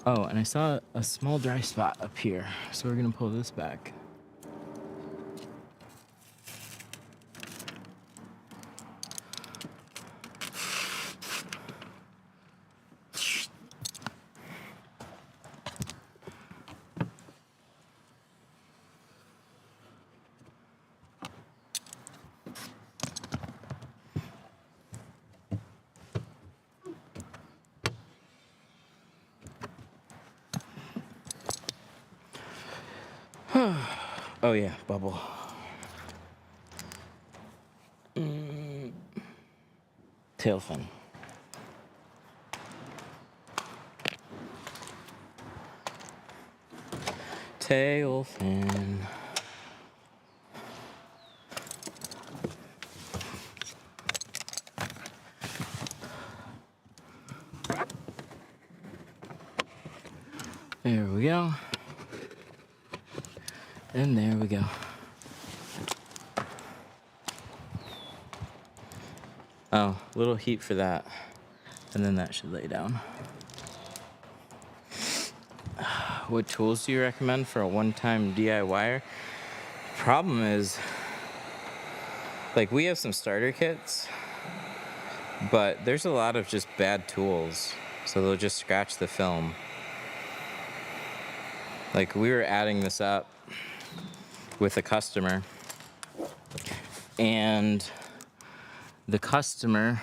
S1: Oh, and I saw a small dry spot up here, so we're gonna pull this back. Oh yeah, bubble. Tail fin. Tail fin. There we go. And there we go. Oh, little heat for that. And then that should lay down. What tools do you recommend for a one-time DIYer? Problem is, like, we have some starter kits, but there's a lot of just bad tools. So they'll just scratch the film. Like, we were adding this up with a customer, and the customer,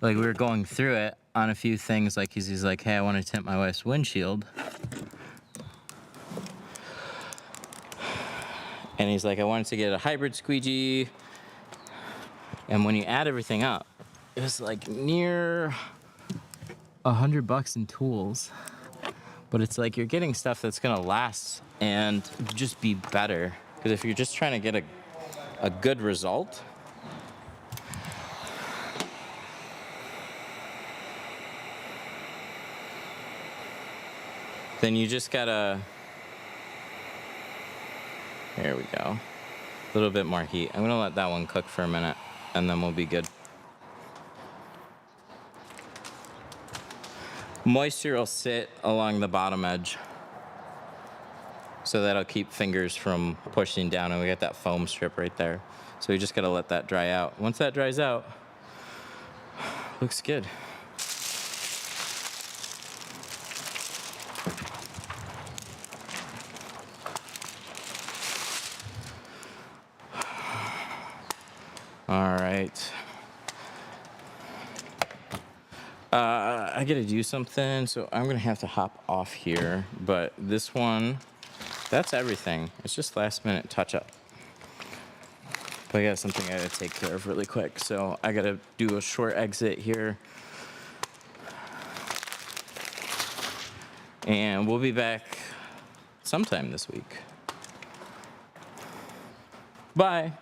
S1: like, we were going through it on a few things, like he's like, hey, I want to tint my wife's windshield, and he's like, I wanted to get a hybrid squeegee, and when you add everything up, it was like near $100 in tools. But it's like you're getting stuff that's gonna last and just be better. Because if you're just trying to get a good result, then you just gotta, there we go. A little bit more heat. I'm gonna let that one cook for a minute and then we'll be good. Moisture will sit along the bottom edge, so that'll keep fingers from pushing down, and we got that foam strip right there. So we just gotta let that dry out. Once that dries out, looks good. All right. I gotta do something, so I'm gonna have to hop off here. But this one, that's everything. It's just last minute touch up. But I got something I gotta take care of really quick, so I gotta do a short exit here. And we'll be back sometime this week. Bye.